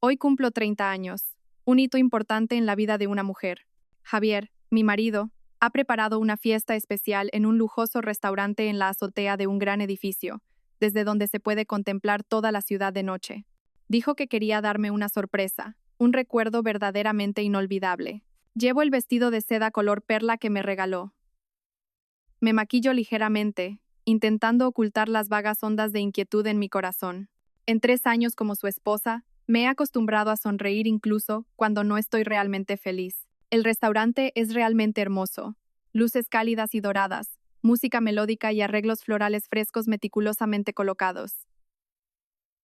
Hoy cumplo 30 años, un hito importante en la vida de una mujer. Javier, mi marido, ha preparado una fiesta especial en un lujoso restaurante en la azotea de un gran edificio, desde donde se puede contemplar toda la ciudad de noche. Dijo que quería darme una sorpresa, un recuerdo verdaderamente inolvidable. Llevo el vestido de seda color perla que me regaló. Me maquillo ligeramente, intentando ocultar las vagas ondas de inquietud en mi corazón. En 3 años como su esposa, me he acostumbrado a sonreír incluso cuando no estoy realmente feliz. El restaurante es realmente hermoso. Luces cálidas y doradas, música melódica y arreglos florales frescos meticulosamente colocados.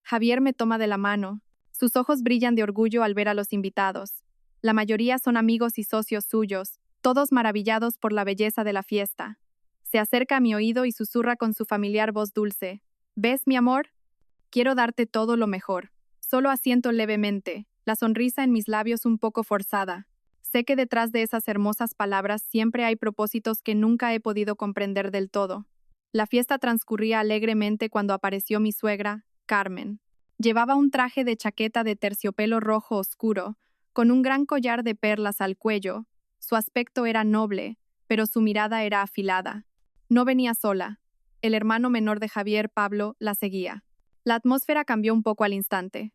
Javier me toma de la mano. Sus ojos brillan de orgullo al ver a los invitados. La mayoría son amigos y socios suyos, todos maravillados por la belleza de la fiesta. Se acerca a mi oído y susurra con su familiar voz dulce. ¿Ves, mi amor? Quiero darte todo lo mejor. Solo asiento levemente, la sonrisa en mis labios un poco forzada. Sé que detrás de esas hermosas palabras siempre hay propósitos que nunca he podido comprender del todo. La fiesta transcurría alegremente cuando apareció mi suegra, Carmen. Llevaba un traje de chaqueta de terciopelo rojo oscuro, con un gran collar de perlas al cuello. Su aspecto era noble, pero su mirada era afilada. No venía sola. El hermano menor de Javier, Pablo, la seguía. La atmósfera cambió un poco al instante.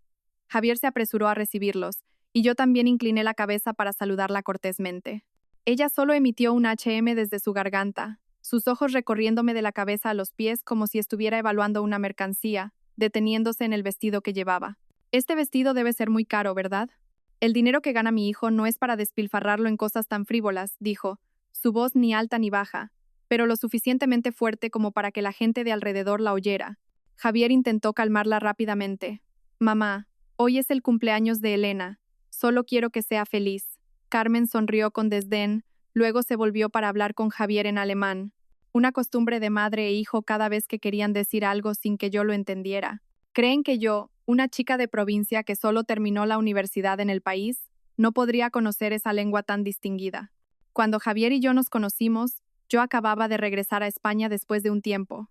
Javier se apresuró a recibirlos, y yo también incliné la cabeza para saludarla cortésmente. Ella solo emitió un desde su garganta, sus ojos recorriéndome de la cabeza a los pies como si estuviera evaluando una mercancía, deteniéndose en el vestido que llevaba. Este vestido debe ser muy caro, ¿verdad? El dinero que gana mi hijo no es para despilfarrarlo en cosas tan frívolas, dijo, su voz ni alta ni baja, pero lo suficientemente fuerte como para que la gente de alrededor la oyera. Javier intentó calmarla rápidamente. Mamá, hoy es el cumpleaños de Elena. Solo quiero que sea feliz. Carmen sonrió con desdén, luego se volvió para hablar con Javier en alemán. Una costumbre de madre e hijo cada vez que querían decir algo sin que yo lo entendiera. ¿Creen que yo, una chica de provincia que solo terminó la universidad en el país, no podría conocer esa lengua tan distinguida? Cuando Javier y yo nos conocimos, yo acababa de regresar a España después de un tiempo.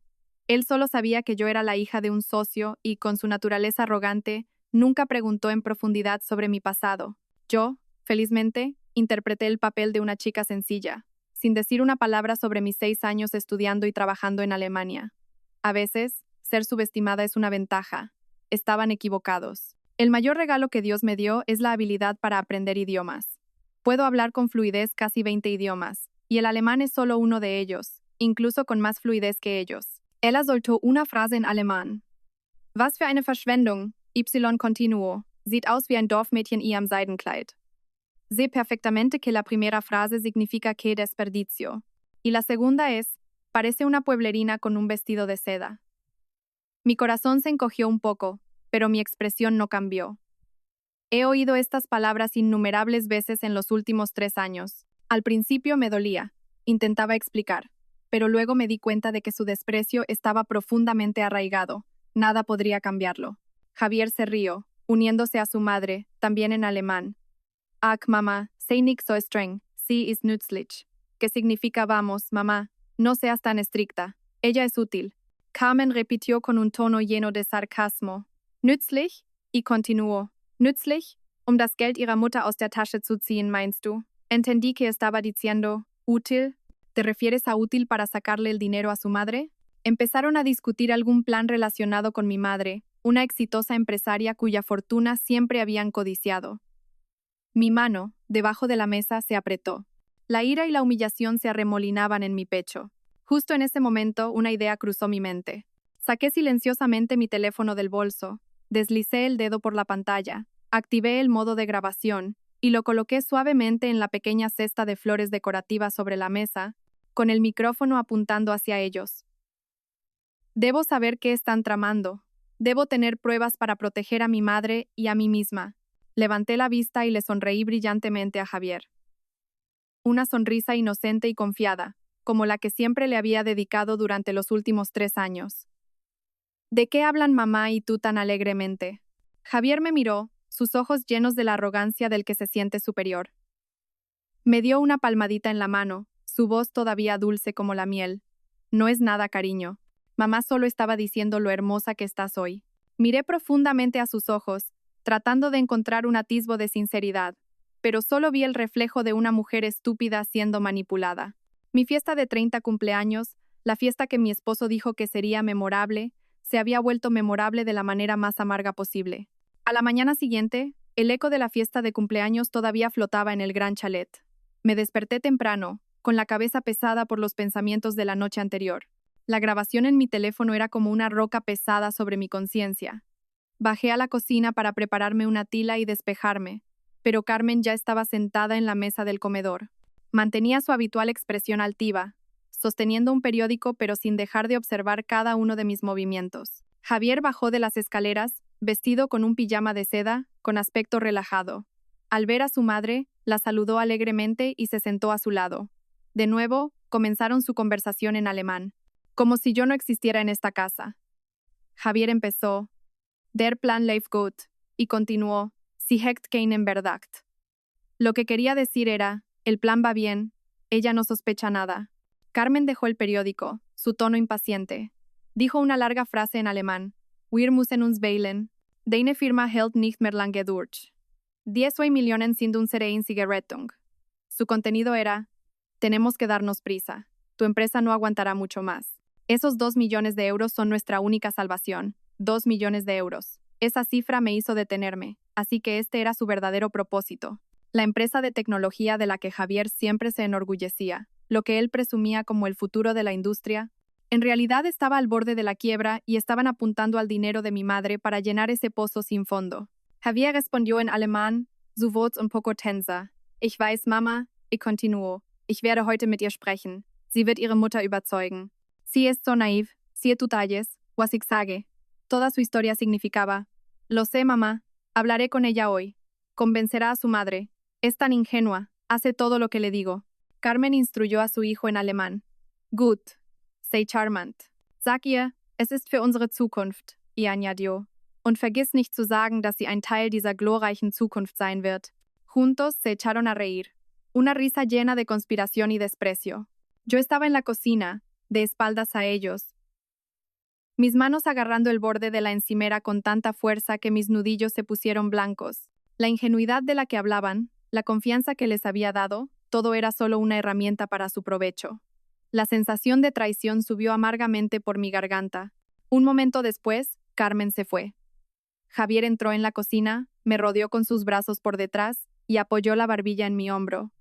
Él solo sabía que yo era la hija de un socio y, con su naturaleza arrogante, nunca preguntó en profundidad sobre mi pasado. Yo, felizmente, interpreté el papel de una chica sencilla, sin decir una palabra sobre mis 6 años estudiando y trabajando en Alemania. A veces, ser subestimada es una ventaja. Estaban equivocados. El mayor regalo que Dios me dio es la habilidad para aprender idiomas. Puedo hablar con fluidez casi 20 idiomas, y el alemán es solo uno de ellos, incluso con más fluidez que ellos. Ella soltó una frase en alemán. Was für eine Verschwendung, Y continuo, sieht aus wie ein Dorfmädchen ihrem Seidenkleid. Sé perfectamente que la primera frase significa qué desperdicio, y la segunda es, parece una pueblerina con un vestido de seda. Mi corazón se encogió un poco, pero mi expresión no cambió. He oído estas palabras innumerables veces en los últimos 3 años. Al principio me dolía, intentaba explicar, pero luego me di cuenta de que su desprecio estaba profundamente arraigado. Nada podría cambiarlo. Javier se rió, uniéndose a su madre, también en alemán. Ach, Mama, sei nicht so streng, sie ist nützlich. Que significa vamos, mamá, no seas tan estricta. Ella es útil. Carmen repitió con un tono lleno de sarcasmo. Nützlich? Y continuó. Nützlich? Das Geld ihrer Mutter aus der Tasche zu ziehen, meinst du? Entendí que estaba diciendo, útil. ¿Te refieres a útil para sacarle el dinero a su madre? Empezaron a discutir algún plan relacionado con mi madre, una exitosa empresaria cuya fortuna siempre habían codiciado. Mi mano, debajo de la mesa, se apretó. La ira y la humillación se arremolinaban en mi pecho. Justo en ese momento, una idea cruzó mi mente. Saqué silenciosamente mi teléfono del bolso, deslicé el dedo por la pantalla, activé el modo de grabación y lo coloqué suavemente en la pequeña cesta de flores decorativas sobre la mesa, con el micrófono apuntando hacia ellos. Debo saber qué están tramando. Debo tener pruebas para proteger a mi madre y a mí misma. Levanté la vista y le sonreí brillantemente a Javier. Una sonrisa inocente y confiada, como la que siempre le había dedicado durante los últimos 3 años. ¿De qué hablan mamá y tú tan alegremente? Javier me miró, sus ojos llenos de la arrogancia del que se siente superior. Me dio una palmadita en la mano, su voz todavía dulce como la miel. No es nada, cariño. Mamá solo estaba diciendo lo hermosa que estás hoy. Miré profundamente a sus ojos, tratando de encontrar un atisbo de sinceridad, pero solo vi el reflejo de una mujer estúpida siendo manipulada. Mi fiesta de 30 cumpleaños, la fiesta que mi esposo dijo que sería memorable, se había vuelto memorable de la manera más amarga posible. A la mañana siguiente, el eco de la fiesta de cumpleaños todavía flotaba en el gran chalet. Me desperté temprano, con la cabeza pesada por los pensamientos de la noche anterior. La grabación en mi teléfono era como una roca pesada sobre mi conciencia. Bajé a la cocina para prepararme una tila y despejarme, pero Carmen ya estaba sentada en la mesa del comedor. Mantenía su habitual expresión altiva, sosteniendo un periódico pero sin dejar de observar cada uno de mis movimientos. Javier bajó de las escaleras, vestido con un pijama de seda, con aspecto relajado. Al ver a su madre, la saludó alegremente y se sentó a su lado. De nuevo, comenzaron su conversación en alemán, como si yo no existiera en esta casa. Javier empezó, Der Plan läuft gut, y continuó, Sie hecht keinen Verdacht. Lo que quería decir era, el plan va bien, ella no sospecha nada. Carmen dejó el periódico, su tono impaciente. Dijo una larga frase en alemán, Wir müssen uns beeilen, deine Firma hält nicht mehr lange durch. 10 Millionen sind unsere einzige Rettung. Su contenido era, tenemos que darnos prisa, tu empresa no aguantará mucho más. Esos 2 millones de euros son nuestra única salvación, 2 millones de euros. Esa cifra me hizo detenerme, así que este era su verdadero propósito. La empresa de tecnología de la que Javier siempre se enorgullecía, lo que él presumía como el futuro de la industria, en realidad estaba al borde de la quiebra y estaban apuntando al dinero de mi madre para llenar ese pozo sin fondo. Javier respondió en alemán, su voz un poco tensa. Ich weiß, Mama, y continuó. Ich werde heute mit ihr sprechen. Sie wird ihre Mutter überzeugen. Sie ist so naiv, sie tutalles, was ich sage. Toda su historia significaba, lo sé, mamá, hablaré con ella hoy. Convencerá a su madre. Es tan ingenua, hace todo lo que le digo. Carmen instruyó a su hijo en alemán. Gut, sei charmant. Sag ihr, es ist für unsere Zukunft, y añadió. Und vergiss nicht zu sagen, dass sie ein Teil dieser glorreichen Zukunft sein wird. Juntos se echaron a reír. Una risa llena de conspiración y desprecio. Yo estaba en la cocina, de espaldas a ellos, mis manos agarrando el borde de la encimera con tanta fuerza que mis nudillos se pusieron blancos. La ingenuidad de la que hablaban, la confianza que les había dado, todo era solo una herramienta para su provecho. La sensación de traición subió amargamente por mi garganta. Un momento después, Carmen se fue. Javier entró en la cocina, me rodeó con sus brazos por detrás y apoyó la barbilla en mi hombro.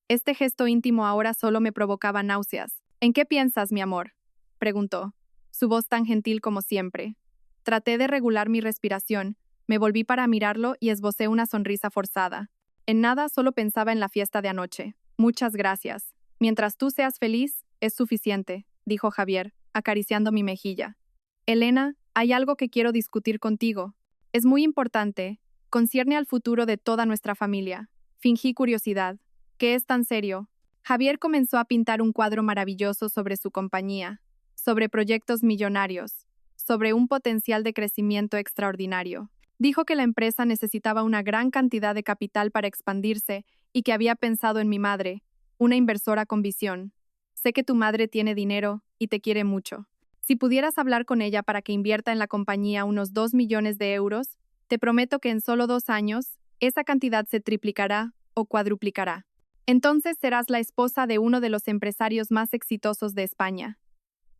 Este gesto íntimo ahora solo me provocaba náuseas. ¿En qué piensas, mi amor?, preguntó, su voz tan gentil como siempre. Traté de regular mi respiración, me volví para mirarlo y esbocé una sonrisa forzada. En nada, solo pensaba en la fiesta de anoche. Muchas gracias. Mientras tú seas feliz, es suficiente, dijo Javier, acariciando mi mejilla. Elena, hay algo que quiero discutir contigo. Es muy importante, concierne al futuro de toda nuestra familia. Fingí curiosidad. ¿Qué es tan serio? Javier comenzó a pintar un cuadro maravilloso sobre su compañía, sobre proyectos millonarios, sobre un potencial de crecimiento extraordinario. Dijo que la empresa necesitaba una gran cantidad de capital para expandirse y que había pensado en mi madre, una inversora con visión. Sé que tu madre tiene dinero y te quiere mucho. Si pudieras hablar con ella para que invierta en la compañía unos 2 millones de euros, te prometo que en solo 2 años, esa cantidad se triplicará o cuadruplicará. Entonces serás la esposa de uno de los empresarios más exitosos de España.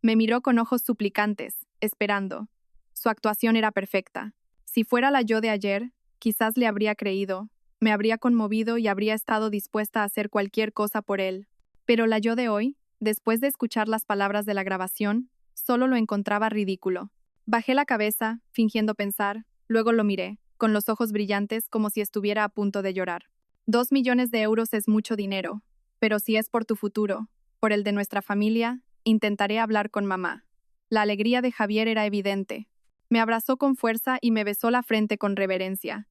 Me miró con ojos suplicantes, esperando. Su actuación era perfecta. Si fuera la yo de ayer, quizás le habría creído, me habría conmovido y habría estado dispuesta a hacer cualquier cosa por él. Pero la yo de hoy, después de escuchar las palabras de la grabación, solo lo encontraba ridículo. Bajé la cabeza, fingiendo pensar, luego lo miré, con los ojos brillantes como si estuviera a punto de llorar. 2 millones de euros es mucho dinero, pero si es por tu futuro, por el de nuestra familia, intentaré hablar con mamá. La alegría de Javier era evidente. Me abrazó con fuerza y me besó la frente con reverencia.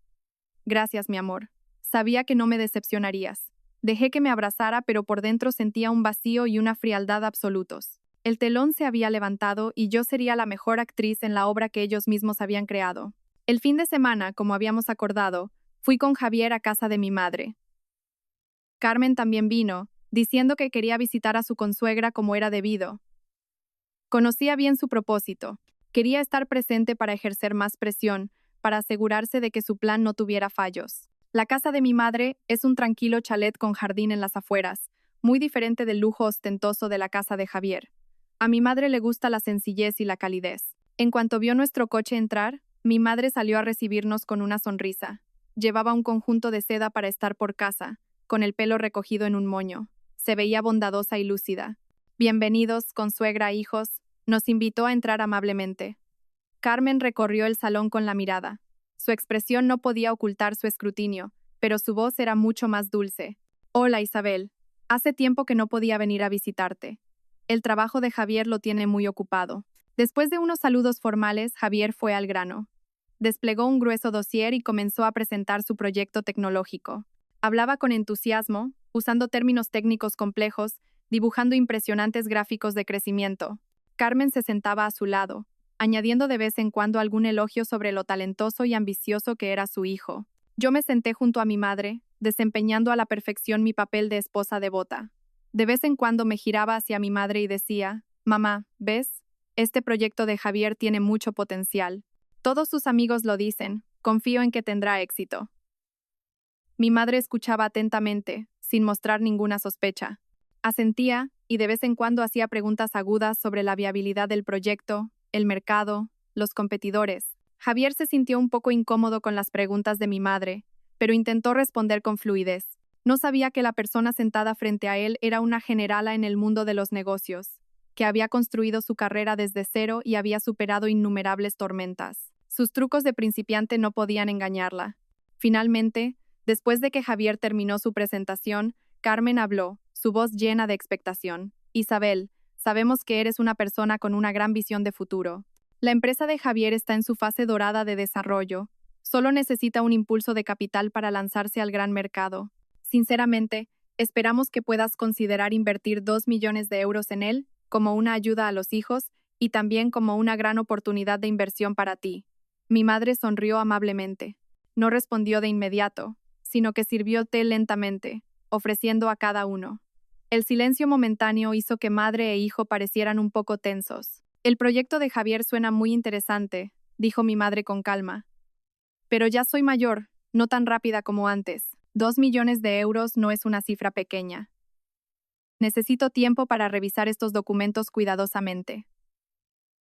Gracias, mi amor. Sabía que no me decepcionarías. Dejé que me abrazara, pero por dentro sentía un vacío y una frialdad absolutos. El telón se había levantado y yo sería la mejor actriz en la obra que ellos mismos habían creado. El fin de semana, como habíamos acordado, fui con Javier a casa de mi madre. Carmen también vino, diciendo que quería visitar a su consuegra como era debido. Conocía bien su propósito. Quería estar presente para ejercer más presión, para asegurarse de que su plan no tuviera fallos. La casa de mi madre es un tranquilo chalet con jardín en las afueras, muy diferente del lujo ostentoso de la casa de Javier. A mi madre le gusta la sencillez y la calidez. En cuanto vio nuestro coche entrar, mi madre salió a recibirnos con una sonrisa. Llevaba un conjunto de seda para estar por casa, con el pelo recogido en un moño. Se veía bondadosa y lúcida. Bienvenidos, consuegra, hijos. Nos invitó a entrar amablemente. Carmen recorrió el salón con la mirada. Su expresión no podía ocultar su escrutinio, pero su voz era mucho más dulce. Hola, Isabel. Hace tiempo que no podía venir a visitarte. El trabajo de Javier lo tiene muy ocupado. Después de unos saludos formales, Javier fue al grano. Desplegó un grueso dossier y comenzó a presentar su proyecto tecnológico. Hablaba con entusiasmo, usando términos técnicos complejos, dibujando impresionantes gráficos de crecimiento. Carmen se sentaba a su lado, añadiendo de vez en cuando algún elogio sobre lo talentoso y ambicioso que era su hijo. Yo me senté junto a mi madre, desempeñando a la perfección mi papel de esposa devota. De vez en cuando me giraba hacia mi madre y decía, «Mamá, ¿ves? Este proyecto de Javier tiene mucho potencial. Todos sus amigos lo dicen, confío en que tendrá éxito». Mi madre escuchaba atentamente, sin mostrar ninguna sospecha. Asentía, y de vez en cuando hacía preguntas agudas sobre la viabilidad del proyecto, el mercado, los competidores. Javier se sintió un poco incómodo con las preguntas de mi madre, pero intentó responder con fluidez. No sabía que la persona sentada frente a él era una generala en el mundo de los negocios, que había construido su carrera desde cero y había superado innumerables tormentas. Sus trucos de principiante no podían engañarla. Finalmente, después de que Javier terminó su presentación, Carmen habló, su voz llena de expectación. «Isabel, sabemos que eres una persona con una gran visión de futuro. La empresa de Javier está en su fase dorada de desarrollo. Solo necesita un impulso de capital para lanzarse al gran mercado. Sinceramente, esperamos que puedas considerar invertir 2 millones de euros en él, como una ayuda a los hijos y también como una gran oportunidad de inversión para ti». Mi madre sonrió amablemente. No respondió de inmediato, sino que sirvió té lentamente, ofreciendo a cada uno. El silencio momentáneo hizo que madre e hijo parecieran un poco tensos. «El proyecto de Javier suena muy interesante», dijo mi madre con calma. «Pero ya soy mayor, no tan rápida como antes. 2 millones de euros no es una cifra pequeña. Necesito tiempo para revisar estos documentos cuidadosamente.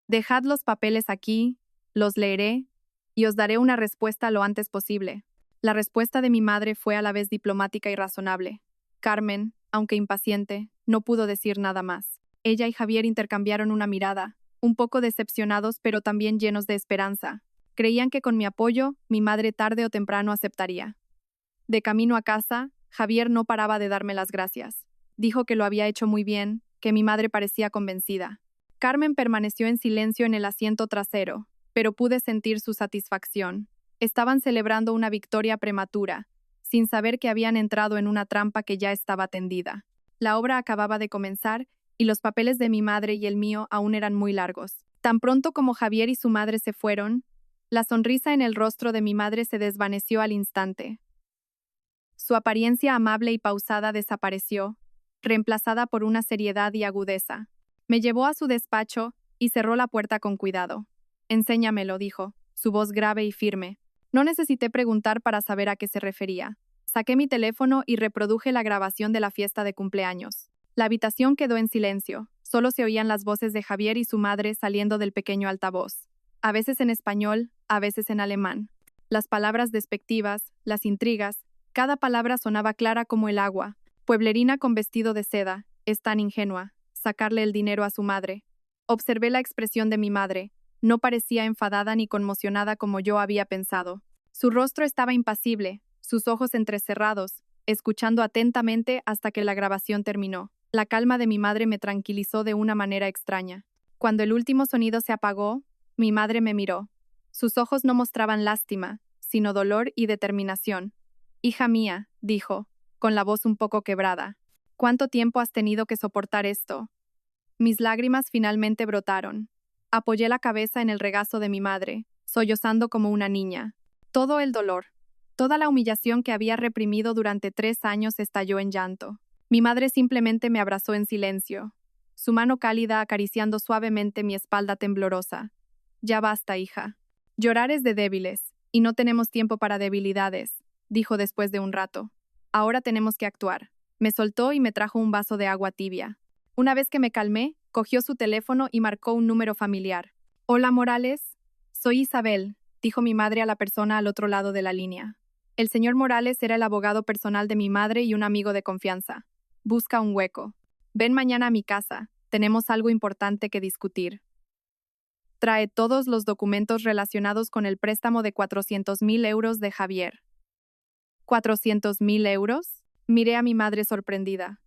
Dejad los papeles aquí, los leeré, y os daré una respuesta lo antes posible». La respuesta de mi madre fue a la vez diplomática y razonable. Carmen, aunque impaciente, no pudo decir nada más. Ella y Javier intercambiaron una mirada, un poco decepcionados pero también llenos de esperanza. Creían que con mi apoyo, mi madre tarde o temprano aceptaría. De camino a casa, Javier no paraba de darme las gracias. Dijo que lo había hecho muy bien, que mi madre parecía convencida. Carmen permaneció en silencio en el asiento trasero, pero pude sentir su satisfacción. Estaban celebrando una victoria prematura, sin saber que habían entrado en una trampa que ya estaba tendida. La obra acababa de comenzar y los papeles de mi madre y el mío aún eran muy largos. Tan pronto como Javier y su madre se fueron, la sonrisa en el rostro de mi madre se desvaneció al instante. Su apariencia amable y pausada desapareció, reemplazada por una seriedad y agudeza. Me llevó a su despacho y cerró la puerta con cuidado. «Enséñamelo», dijo, su voz grave y firme. No necesité preguntar para saber a qué se refería. Saqué mi teléfono y reproduje la grabación de la fiesta de cumpleaños. La habitación quedó en silencio. Solo se oían las voces de Javier y su madre saliendo del pequeño altavoz. A veces en español, a veces en alemán. Las palabras despectivas, las intrigas, cada palabra sonaba clara como el agua. Pueblerina con vestido de seda, es tan ingenua. Sacarle el dinero a su madre. Observé la expresión de mi madre. No parecía enfadada ni conmocionada como yo había pensado. Su rostro estaba impasible, sus ojos entrecerrados, escuchando atentamente hasta que la grabación terminó. La calma de mi madre me tranquilizó de una manera extraña. Cuando el último sonido se apagó, mi madre me miró. Sus ojos no mostraban lástima, sino dolor y determinación. «Hija mía», dijo, con la voz un poco quebrada, «¿cuánto tiempo has tenido que soportar esto?» Mis lágrimas finalmente brotaron. Apoyé la cabeza en el regazo de mi madre, sollozando como una niña. Todo el dolor, toda la humillación que había reprimido durante 3 años estalló en llanto. Mi madre simplemente me abrazó en silencio, su mano cálida acariciando suavemente mi espalda temblorosa. «Ya basta, hija. Llorar es de débiles, Y no tenemos tiempo para debilidades, dijo después de un rato. Ahora tenemos que actuar. Me soltó y me trajo un vaso de agua tibia. Una vez que me calmé, cogió su teléfono y marcó un número familiar. Hola, Morales. Soy Isabel, dijo mi madre a la persona al otro lado de la línea. El señor Morales era el abogado personal de mi madre y un amigo de confianza. Busca un hueco. Ven mañana a mi casa. Tenemos algo importante que discutir. Trae todos los documentos relacionados con el préstamo de 400.000 euros de Javier. ¿400.000 euros? Miré a mi madre sorprendida.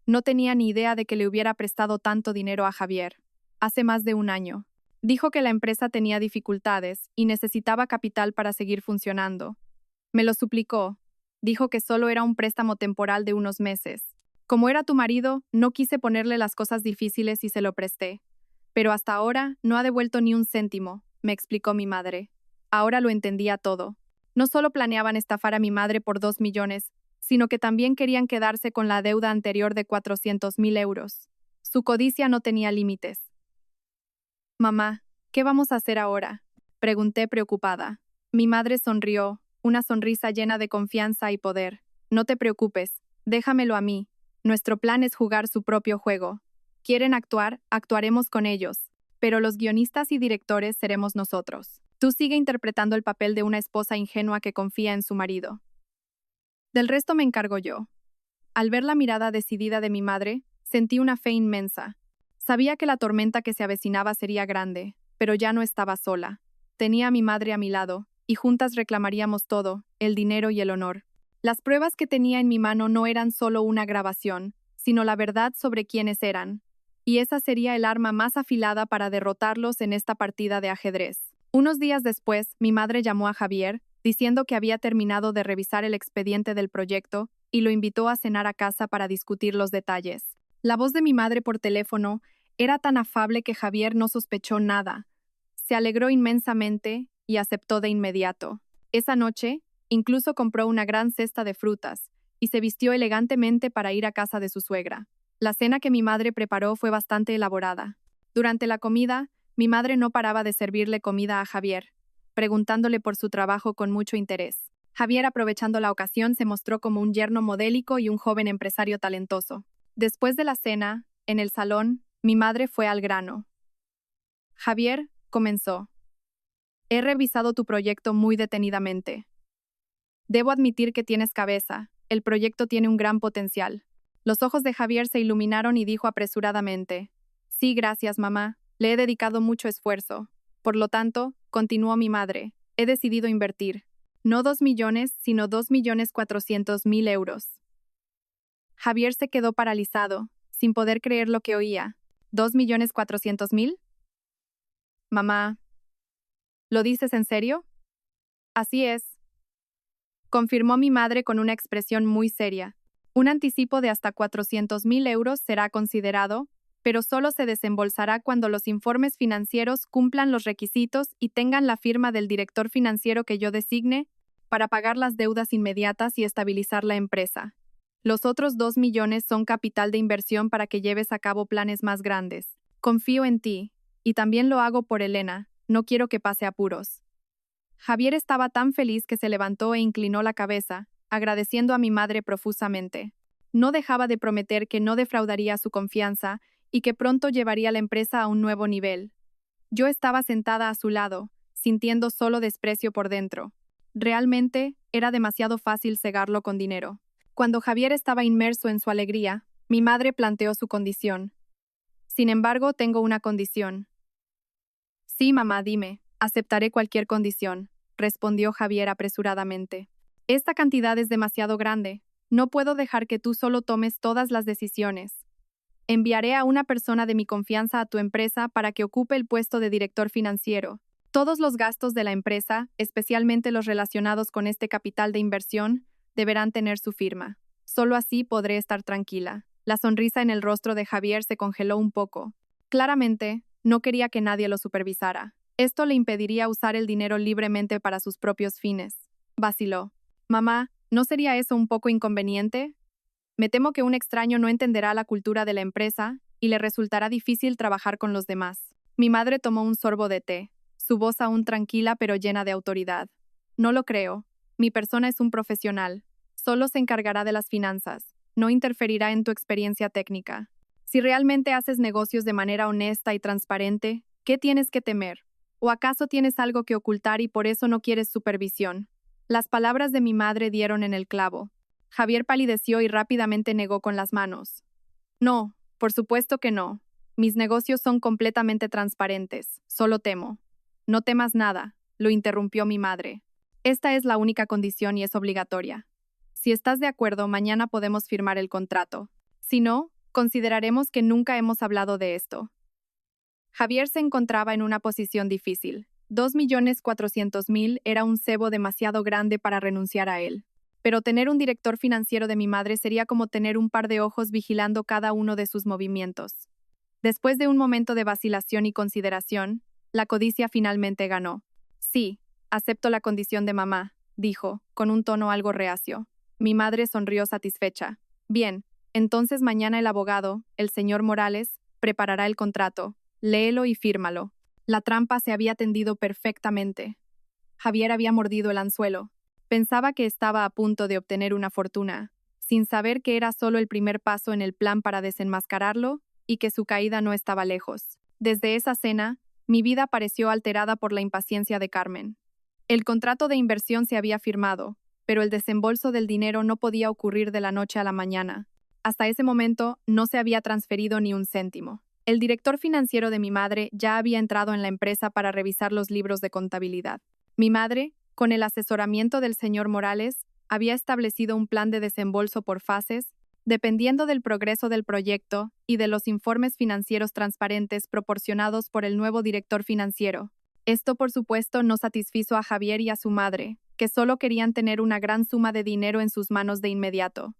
No tenía ni idea de que le hubiera prestado tanto dinero a Javier. Hace más de un año. Dijo que la empresa tenía dificultades y necesitaba capital para seguir funcionando. Me lo suplicó. Dijo que solo era un préstamo temporal de unos meses. Como era tu marido, no quise ponerle las cosas difíciles y se lo presté. Pero hasta ahora no ha devuelto ni un céntimo, me explicó mi madre. Ahora lo entendía todo. No solo planeaban estafar a mi madre por 2 millones, sino que también querían quedarse con la deuda anterior de 400.000 euros. Su codicia no tenía límites. Mamá, ¿qué vamos a hacer ahora? Pregunté preocupada. Mi madre sonrió, una sonrisa llena de confianza y poder. No te preocupes, déjamelo a mí. Nuestro plan es jugar su propio juego. Quieren actuar, actuaremos con ellos, pero los guionistas y directores seremos nosotros. Tú sigue interpretando el papel de una esposa ingenua que confía en su marido. Del resto me encargo yo. Al ver la mirada decidida de mi madre, sentí una fe inmensa. Sabía que la tormenta que se avecinaba sería grande, pero ya no estaba sola. Tenía a mi madre a mi lado, y juntas reclamaríamos todo, el dinero y el honor. Las pruebas que tenía en mi mano no eran solo una grabación, sino la verdad sobre quiénes eran. Y esa sería el arma más afilada para derrotarlos en esta partida de ajedrez. Unos días después, mi madre llamó a Javier, diciendo que había terminado de revisar el expediente del proyecto y lo invitó a cenar a casa para discutir los detalles. La voz de mi madre por teléfono era tan afable que Javier no sospechó nada. Se alegró inmensamente y aceptó de inmediato. Esa noche, incluso compró una gran cesta de frutas y se vistió elegantemente para ir a casa de su suegra. La cena que mi madre preparó fue bastante elaborada. Durante la comida, mi madre no paraba de servirle comida a Javier, preguntándole por su trabajo con mucho interés. Javier, aprovechando la ocasión, se mostró como un yerno modélico y un joven empresario talentoso. Después de la cena, en el salón, mi madre fue al grano. Javier, comenzó. He revisado tu proyecto muy detenidamente. Debo admitir que tienes cabeza, el proyecto tiene un gran potencial. Los ojos de Javier se iluminaron y dijo apresuradamente: Sí, gracias, mamá, le he dedicado mucho esfuerzo. Por lo tanto, continuó mi madre, he decidido invertir. No 2 millones, sino 2.400.000 euros. Javier se quedó paralizado, sin poder creer lo que oía. ¿2.400.000? Mamá, ¿lo dices en serio? Así es, confirmó mi madre con una expresión muy seria. Un anticipo de hasta 400.000 euros será considerado, pero solo se desembolsará cuando los informes financieros cumplan los requisitos y tengan la firma del director financiero que yo designe para pagar las deudas inmediatas y estabilizar la empresa. Los otros 2 millones son capital de inversión para que lleves a cabo planes más grandes. Confío en ti, y también lo hago por Elena, no quiero que pase apuros. Javier estaba tan feliz que se levantó e inclinó la cabeza, agradeciendo a mi madre profusamente. No dejaba de prometer que no defraudaría su confianza y que pronto llevaría la empresa a un nuevo nivel. Yo estaba sentada a su lado, sintiendo solo desprecio por dentro. Realmente, era demasiado fácil cegarlo con dinero. Cuando Javier estaba inmerso en su alegría, mi madre planteó su condición. Sin embargo, tengo una condición. Sí, mamá, dime, aceptaré cualquier condición, respondió Javier apresuradamente. Esta cantidad es demasiado grande. No puedo dejar que tú solo tomes todas las decisiones. Enviaré a una persona de mi confianza a tu empresa para que ocupe el puesto de director financiero. Todos los gastos de la empresa, especialmente los relacionados con este capital de inversión, deberán tener su firma. Solo así podré estar tranquila. La sonrisa en el rostro de Javier se congeló un poco. Claramente, no quería que nadie lo supervisara. Esto le impediría usar el dinero libremente para sus propios fines. Vaciló. Mamá, ¿no sería eso un poco inconveniente? Me temo que un extraño no entenderá la cultura de la empresa y le resultará difícil trabajar con los demás. Mi madre tomó un sorbo de té, su voz aún tranquila pero llena de autoridad. No lo creo. Mi persona es un profesional. Solo se encargará de las finanzas. No interferirá en tu experiencia técnica. Si realmente haces negocios de manera honesta y transparente, ¿qué tienes que temer? ¿O acaso tienes algo que ocultar y por eso no quieres supervisión? Las palabras de mi madre dieron en el clavo. Javier palideció y rápidamente negó con las manos. No, por supuesto que no. Mis negocios son completamente transparentes. Solo temo. No temas nada, lo interrumpió mi madre. Esta es la única condición y es obligatoria. Si estás de acuerdo, mañana podemos firmar el contrato. Si no, consideraremos que nunca hemos hablado de esto. Javier se encontraba en una posición difícil. 2.400.000 era un cebo demasiado grande para renunciar a él. Pero tener un director financiero de mi madre sería como tener un par de ojos vigilando cada uno de sus movimientos. Después de un momento de vacilación y consideración, la codicia finalmente ganó. Sí, acepto la condición de mamá, dijo, con un tono algo reacio. Mi madre sonrió satisfecha. Bien, entonces mañana el abogado, el señor Morales, preparará el contrato. Léelo y fírmalo. La trampa se había tendido perfectamente. Javier había mordido el anzuelo. Pensaba que estaba a punto de obtener una fortuna, sin saber que era solo el primer paso en el plan para desenmascararlo y que su caída no estaba lejos. Desde esa cena, mi vida pareció alterada por la impaciencia de Carmen. El contrato de inversión se había firmado, pero el desembolso del dinero no podía ocurrir de la noche a la mañana. Hasta ese momento, no se había transferido ni un céntimo. El director financiero de mi madre ya había entrado en la empresa para revisar los libros de contabilidad. Mi madre, con el asesoramiento del señor Morales, había establecido un plan de desembolso por fases, dependiendo del progreso del proyecto y de los informes financieros transparentes proporcionados por el nuevo director financiero. Esto, por supuesto, no satisfizo a Javier y a su madre, que solo querían tener una gran suma de dinero en sus manos de inmediato.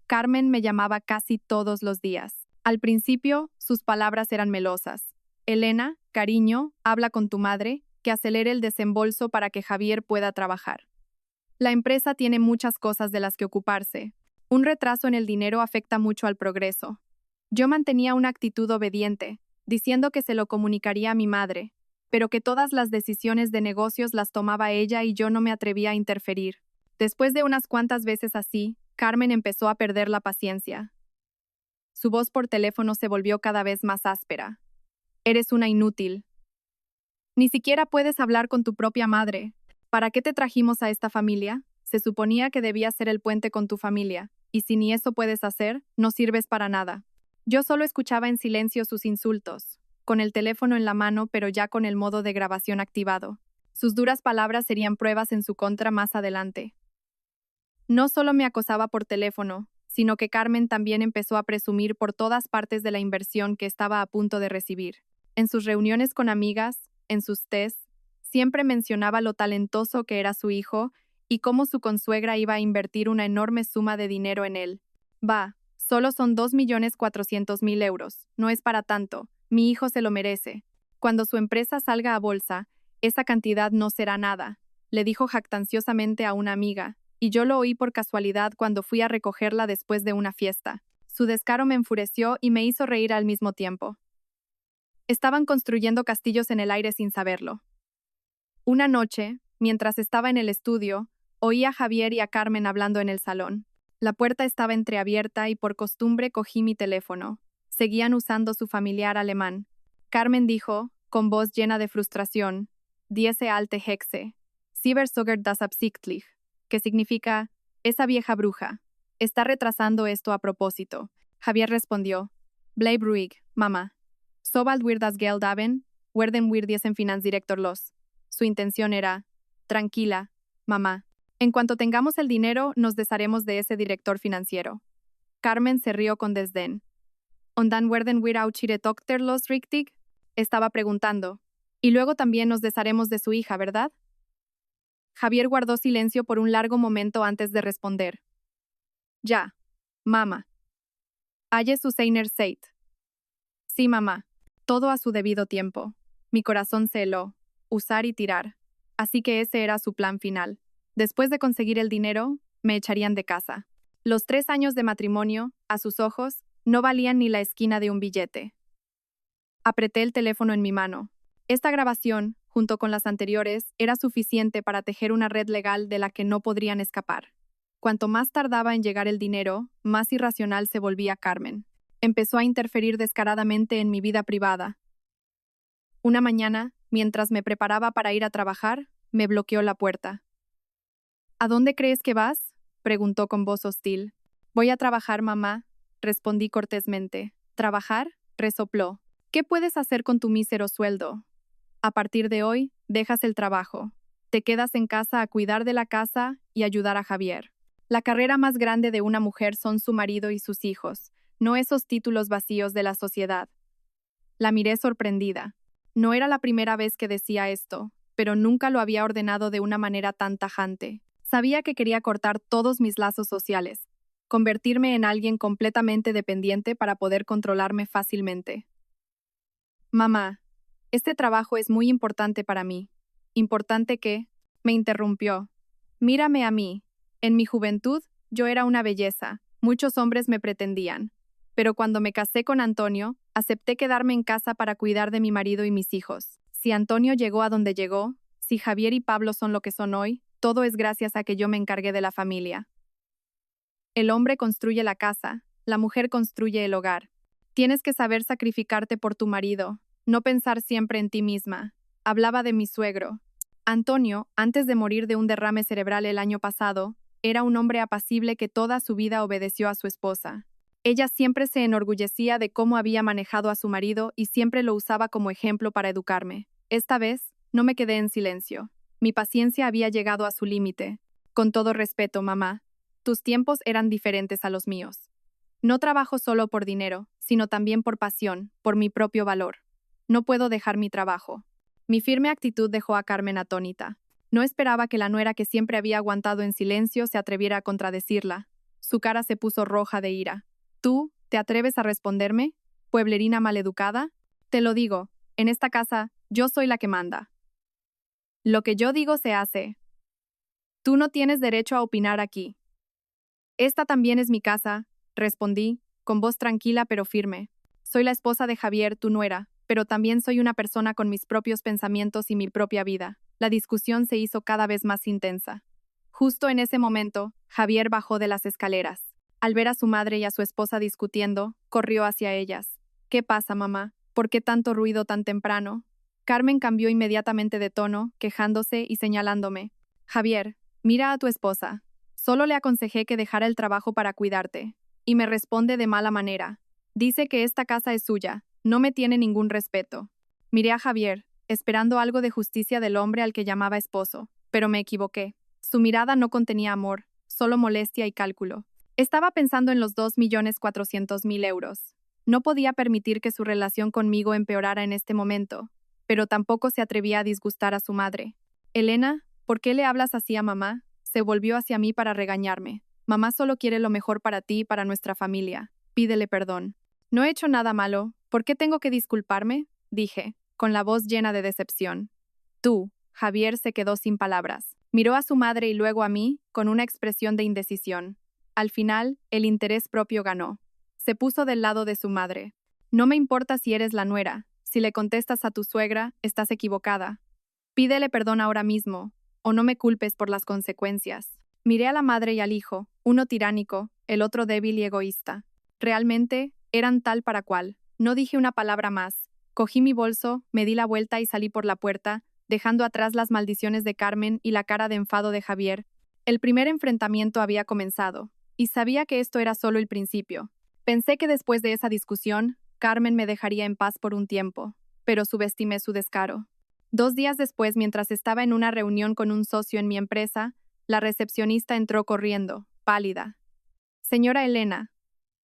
Carmen me llamaba casi todos los días. Al principio, sus palabras eran melosas. Elena, cariño, habla con tu madre, que acelere el desembolso para que Javier pueda trabajar. La empresa tiene muchas cosas de las que ocuparse. Un retraso en el dinero afecta mucho al progreso. Yo mantenía una actitud obediente, diciendo que se lo comunicaría a mi madre, pero que todas las decisiones de negocios las tomaba ella y yo no me atrevía a interferir. Después de unas cuantas veces así, Carmen empezó a perder la paciencia. Su voz por teléfono se volvió cada vez más áspera. Eres una inútil. Ni siquiera puedes hablar con tu propia madre. ¿Para qué te trajimos a esta familia? Se suponía que debías ser el puente con tu familia, y si ni eso puedes hacer, no sirves para nada. Yo solo escuchaba en silencio sus insultos, con el teléfono en la mano pero ya con el modo de grabación activado. Sus duras palabras serían pruebas en su contra más adelante. No solo me acosaba por teléfono, sino que Carmen también empezó a presumir por todas partes de la inversión que estaba a punto de recibir. En sus reuniones con amigas, en sus tés, siempre mencionaba lo talentoso que era su hijo y cómo su consuegra iba a invertir una enorme suma de dinero en él. Va, solo son 2.400.000 euros, no es para tanto, mi hijo se lo merece. Cuando su empresa salga a bolsa, esa cantidad no será nada, le dijo jactanciosamente a una amiga, y yo lo oí por casualidad cuando fui a recogerla después de una fiesta. Su descaro me enfureció y me hizo reír al mismo tiempo. Estaban construyendo castillos en el aire sin saberlo. Una noche, mientras estaba en el estudio, oí a Javier y a Carmen hablando en el salón. La puerta estaba entreabierta y por costumbre cogí mi teléfono. Seguían usando su familiar alemán. Carmen dijo, con voz llena de frustración, Diese alte Hexe, Sie versögert das absichtlich, que significa, esa vieja bruja. Está retrasando esto a propósito. Javier respondió, Bleib ruhig, mamá. Sobald wir das Geld haben, werden wir diesen Finanzdirektor los. Su intención era, tranquila, mamá. En cuanto tengamos el dinero, nos desharemos de ese director financiero. Carmen se rió con desdén. Und dann werden wir auch ihre Tochter los richtig? Estaba preguntando. Y luego también nos desharemos de su hija, ¿verdad? Javier guardó silencio por un largo momento antes de responder. Ya, mamá. Halle su seiner Zeit. Sí, mamá. Todo a su debido tiempo. Mi corazón se heló. Usar y tirar. Así que ese era su plan final. Después de conseguir el dinero, me echarían de casa. Los 3 años de matrimonio, a sus ojos, no valían ni la esquina de un billete. Apreté el teléfono en mi mano. Esta grabación, junto con las anteriores, era suficiente para tejer una red legal de la que no podrían escapar. Cuanto más tardaba en llegar el dinero, más irracional se volvía Carmen. Empezó a interferir descaradamente en mi vida privada. Una mañana, mientras me preparaba para ir a trabajar, me bloqueó la puerta. ¿A dónde crees que vas?, preguntó con voz hostil. Voy a trabajar, mamá, respondí cortésmente. ¿Trabajar?, resopló. ¿Qué puedes hacer con tu mísero sueldo? A partir de hoy, dejas el trabajo. Te quedas en casa a cuidar de la casa y ayudar a Javier. La carrera más grande de una mujer son su marido y sus hijos, no esos títulos vacíos de la sociedad. La miré sorprendida. No era la primera vez que decía esto, pero nunca lo había ordenado de una manera tan tajante. Sabía que quería cortar todos mis lazos sociales, convertirme en alguien completamente dependiente para poder controlarme fácilmente. Mamá, este trabajo es muy importante para mí. ¿Importante qué? Me interrumpió. Mírame a mí. En mi juventud, yo era una belleza. Muchos hombres me pretendían. Pero cuando me casé con Antonio, acepté quedarme en casa para cuidar de mi marido y mis hijos. Si Antonio llegó a donde llegó, si Javier y Pablo son lo que son hoy, todo es gracias a que yo me encargué de la familia. El hombre construye la casa, la mujer construye el hogar. Tienes que saber sacrificarte por tu marido, no pensar siempre en ti misma. Hablaba de mi suegro. Antonio, antes de morir de un derrame cerebral el año pasado, era un hombre apacible que toda su vida obedeció a su esposa. Ella siempre se enorgullecía de cómo había manejado a su marido y siempre lo usaba como ejemplo para educarme. Esta vez, no me quedé en silencio. Mi paciencia había llegado a su límite. Con todo respeto, mamá, tus tiempos eran diferentes a los míos. No trabajo solo por dinero, sino también por pasión, por mi propio valor. No puedo dejar mi trabajo. Mi firme actitud dejó a Carmen atónita. No esperaba que la nuera que siempre había aguantado en silencio se atreviera a contradecirla. Su cara se puso roja de ira. ¿Tú, te atreves a responderme, pueblerina maleducada? Te lo digo, en esta casa, yo soy la que manda. Lo que yo digo se hace. Tú no tienes derecho a opinar aquí. Esta también es mi casa, respondí, con voz tranquila pero firme. Soy la esposa de Javier, tu nuera, pero también soy una persona con mis propios pensamientos y mi propia vida. La discusión se hizo cada vez más intensa. Justo en ese momento, Javier bajó de las escaleras. Al ver a su madre y a su esposa discutiendo, corrió hacia ellas. ¿Qué pasa, mamá? ¿Por qué tanto ruido tan temprano? Carmen cambió inmediatamente de tono, quejándose y señalándome. Javier, mira a tu esposa. Solo le aconsejé que dejara el trabajo para cuidarte. Y me responde de mala manera. Dice que esta casa es suya, no me tiene ningún respeto. Miré a Javier, esperando algo de justicia del hombre al que llamaba esposo, pero me equivoqué. Su mirada no contenía amor, solo molestia y cálculo. Estaba pensando en los 2.400.000 euros. No podía permitir que su relación conmigo empeorara en este momento, pero tampoco se atrevía a disgustar a su madre. Elena, ¿por qué le hablas así a mamá? Se volvió hacia mí para regañarme. Mamá solo quiere lo mejor para ti y para nuestra familia. Pídele perdón. No he hecho nada malo. ¿Por qué tengo que disculparme? Dije, con la voz llena de decepción. Tú, Javier se quedó sin palabras. Miró a su madre y luego a mí, con una expresión de indecisión. Al final, el interés propio ganó. Se puso del lado de su madre. No me importa si eres la nuera. Si le contestas a tu suegra, estás equivocada. Pídele perdón ahora mismo, o no me culpes por las consecuencias. Miré a la madre y al hijo, uno tiránico, el otro débil y egoísta. Realmente, eran tal para cual. No dije una palabra más. Cogí mi bolso, me di la vuelta y salí por la puerta, dejando atrás las maldiciones de Carmen y la cara de enfado de Javier. El primer enfrentamiento había comenzado, y sabía que esto era solo el principio. Pensé que después de esa discusión, Carmen me dejaría en paz por un tiempo, pero subestimé su descaro. 2 días después, mientras estaba en una reunión con un socio en mi empresa, la recepcionista entró corriendo, pálida. Señora Elena,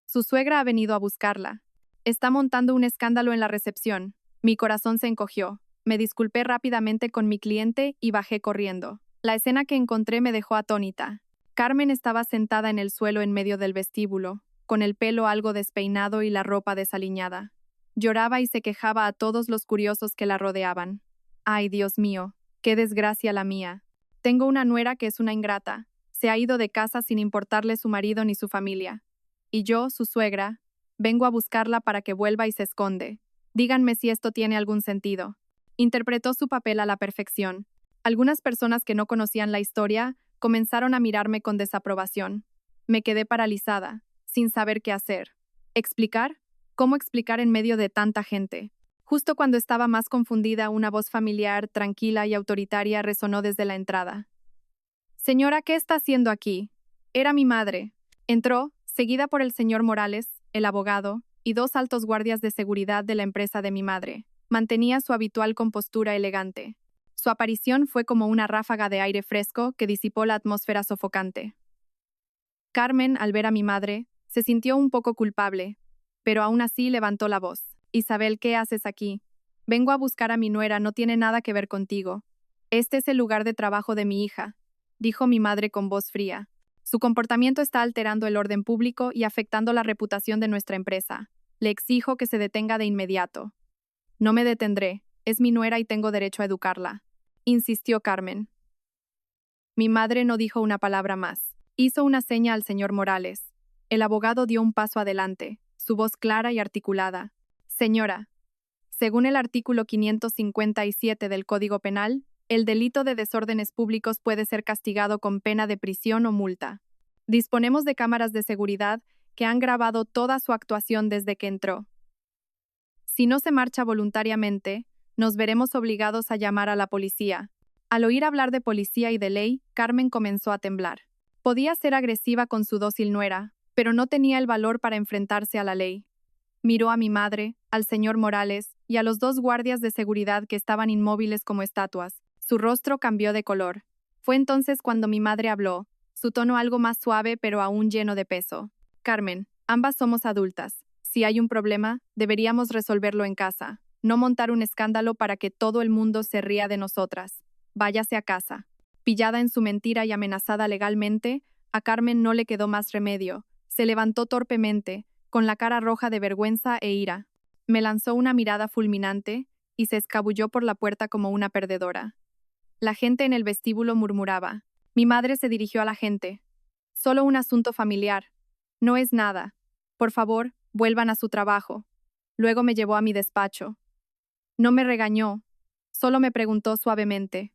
su suegra ha venido a buscarla. Está montando un escándalo en la recepción. Mi corazón se encogió. Me disculpé rápidamente con mi cliente y bajé corriendo. La escena que encontré me dejó atónita. Carmen estaba sentada en el suelo en medio del vestíbulo, con el pelo algo despeinado y la ropa desaliñada. Lloraba y se quejaba a todos los curiosos que la rodeaban. Ay, Dios mío, qué desgracia la mía. Tengo una nuera que es una ingrata. Se ha ido de casa sin importarle su marido ni su familia. Y yo, su suegra, vengo a buscarla para que vuelva y se esconde. Díganme si esto tiene algún sentido. Interpretó su papel a la perfección. Algunas personas que no conocían la historia comenzaron a mirarme con desaprobación. Me quedé paralizada, sin saber qué hacer. ¿Explicar? ¿Cómo explicar en medio de tanta gente? Justo cuando estaba más confundida, una voz familiar, tranquila y autoritaria resonó desde la entrada. Señora, ¿qué está haciendo aquí? Era mi madre. Entró, seguida por el señor Morales, el abogado, y dos altos guardias de seguridad de la empresa de mi madre. Mantenía su habitual compostura elegante. Su aparición fue como una ráfaga de aire fresco que disipó la atmósfera sofocante. Carmen, al ver a mi madre, se sintió un poco culpable, pero aún así levantó la voz. Isabel, ¿qué haces aquí? Vengo a buscar a mi nuera, no tiene nada que ver contigo. Este es el lugar de trabajo de mi hija, dijo mi madre con voz fría. Su comportamiento está alterando el orden público y afectando la reputación de nuestra empresa. Le exijo que se detenga de inmediato. No me detendré, es mi nuera y tengo derecho a educarla, insistió Carmen. Mi madre no dijo una palabra más. Hizo una seña al señor Morales. El abogado dio un paso adelante, su voz clara y articulada. Señora, según el artículo 557 del Código Penal, el delito de desórdenes públicos puede ser castigado con pena de prisión o multa. Disponemos de cámaras de seguridad que han grabado toda su actuación desde que entró. Si no se marcha voluntariamente, nos veremos obligados a llamar a la policía. Al oír hablar de policía y de ley, Carmen comenzó a temblar. Podía ser agresiva con su dócil nuera, pero no tenía el valor para enfrentarse a la ley. Miró a mi madre, al señor Morales y a los dos guardias de seguridad que estaban inmóviles como estatuas. Su rostro cambió de color. Fue entonces cuando mi madre habló, su tono algo más suave pero aún lleno de peso. Carmen, ambas somos adultas. Si hay un problema, deberíamos resolverlo en casa, no montar un escándalo para que todo el mundo se ría de nosotras. Váyase a casa. Pillada en su mentira y amenazada legalmente, a Carmen no le quedó más remedio. Se levantó torpemente, con la cara roja de vergüenza e ira. Me lanzó una mirada fulminante y se escabulló por la puerta como una perdedora. La gente en el vestíbulo murmuraba. Mi madre se dirigió a la gente. Solo un asunto familiar. No es nada. Por favor, vuelvan a su trabajo. Luego me llevó a mi despacho. No me regañó, solo me preguntó suavemente.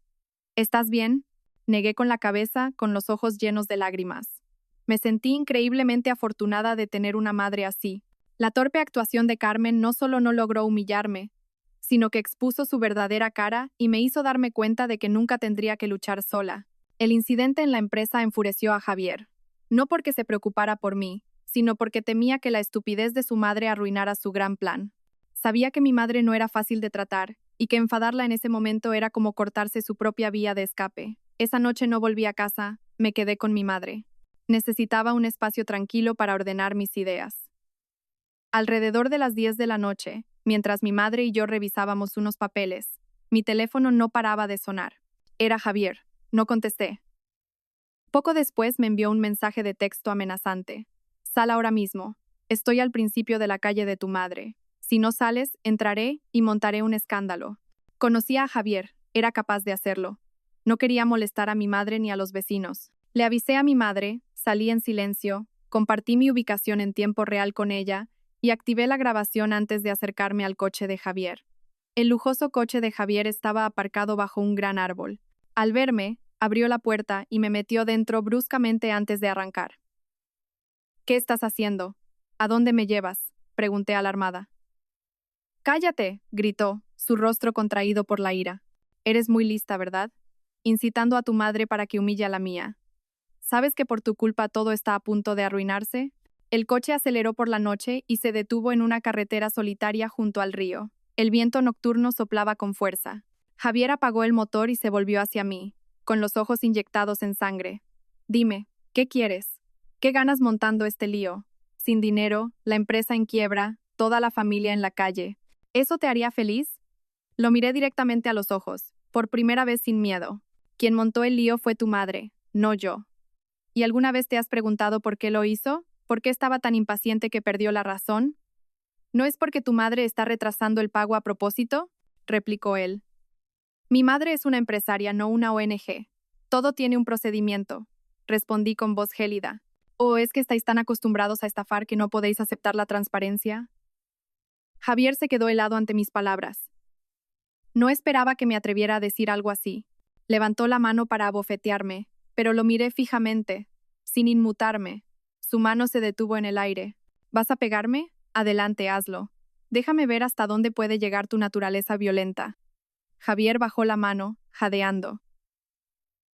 ¿Estás bien? Negué con la cabeza, con los ojos llenos de lágrimas. Me sentí increíblemente afortunada de tener una madre así. La torpe actuación de Carmen no solo no logró humillarme, sino que expuso su verdadera cara y me hizo darme cuenta de que nunca tendría que luchar sola. El incidente en la empresa enfureció a Javier. No porque se preocupara por mí, sino porque temía que la estupidez de su madre arruinara su gran plan. Sabía que mi madre no era fácil de tratar, y que enfadarla en ese momento era como cortarse su propia vía de escape. Esa noche no volví a casa, me quedé con mi madre. Necesitaba un espacio tranquilo para ordenar mis ideas. Alrededor de las 10 de la noche, mientras mi madre y yo revisábamos unos papeles, mi teléfono no paraba de sonar. Era Javier. No contesté. Poco después me envió un mensaje de texto amenazante. Sal ahora mismo. Estoy al principio de la calle de tu madre. Si no sales, entraré y montaré un escándalo. Conocía a Javier, era capaz de hacerlo. No quería molestar a mi madre ni a los vecinos. Le avisé a mi madre, salí en silencio, compartí mi ubicación en tiempo real con ella y activé la grabación antes de acercarme al coche de Javier. El lujoso coche de Javier estaba aparcado bajo un gran árbol. Al verme, abrió la puerta y me metió dentro bruscamente antes de arrancar. ¿Qué estás haciendo? ¿A dónde me llevas?, pregunté alarmada. ¡Cállate!, gritó, su rostro contraído por la ira. Eres muy lista, ¿verdad? Incitando a tu madre para que humille a la mía. ¿Sabes que por tu culpa todo está a punto de arruinarse? El coche aceleró por la noche y se detuvo en una carretera solitaria junto al río. El viento nocturno soplaba con fuerza. Javier apagó el motor y se volvió hacia mí, con los ojos inyectados en sangre. Dime, ¿qué quieres? ¿Qué ganas montando este lío? Sin dinero, la empresa en quiebra, toda la familia en la calle. ¿Eso te haría feliz? Lo miré directamente a los ojos, por primera vez sin miedo. Quien montó el lío fue tu madre, no yo. ¿Y alguna vez te has preguntado por qué lo hizo? ¿Por qué estaba tan impaciente que perdió la razón? ¿No es porque tu madre está retrasando el pago a propósito?, replicó él. Mi madre es una empresaria, no una ONG. Todo tiene un procedimiento, respondí con voz gélida. ¿O es que estáis tan acostumbrados a estafar que no podéis aceptar la transparencia? Javier se quedó helado ante mis palabras. No esperaba que me atreviera a decir algo así. Levantó la mano para abofetearme, pero lo miré fijamente, sin inmutarme. Su mano se detuvo en el aire. ¿Vas a pegarme? Adelante, hazlo. Déjame ver hasta dónde puede llegar tu naturaleza violenta. Javier bajó la mano, jadeando.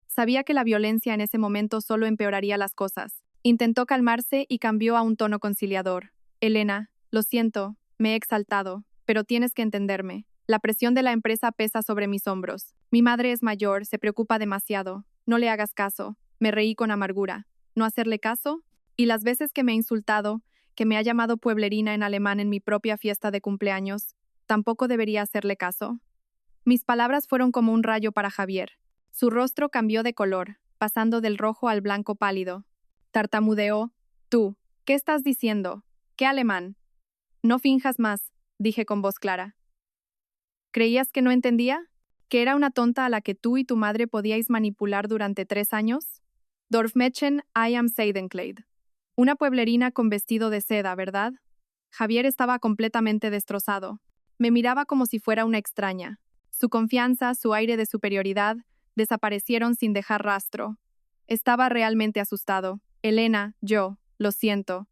Sabía que la violencia en ese momento solo empeoraría las cosas. Intentó calmarse y cambió a un tono conciliador. Elena, lo siento, me he exaltado, pero tienes que entenderme. La presión de la empresa pesa sobre mis hombros. Mi madre es mayor, se preocupa demasiado. No le hagas caso. Me reí con amargura. ¿No hacerle caso? Y las veces que me ha insultado, que me ha llamado pueblerina en alemán en mi propia fiesta de cumpleaños, ¿tampoco debería hacerle caso? Mis palabras fueron como un rayo para Javier. Su rostro cambió de color, pasando del rojo al blanco pálido. Tartamudeó. Tú, ¿qué estás diciendo? ¿Qué alemán? No finjas más, dije con voz clara. ¿Creías que no entendía? ¿Que era una tonta a la que tú y tu madre podíais manipular durante 3 años? Dorfmädchen, I am Seidenkleid. Una pueblerina con vestido de seda, ¿verdad? Javier estaba completamente destrozado. Me miraba como si fuera una extraña. Su confianza, su aire de superioridad, desaparecieron sin dejar rastro. Estaba realmente asustado. Elena, lo siento.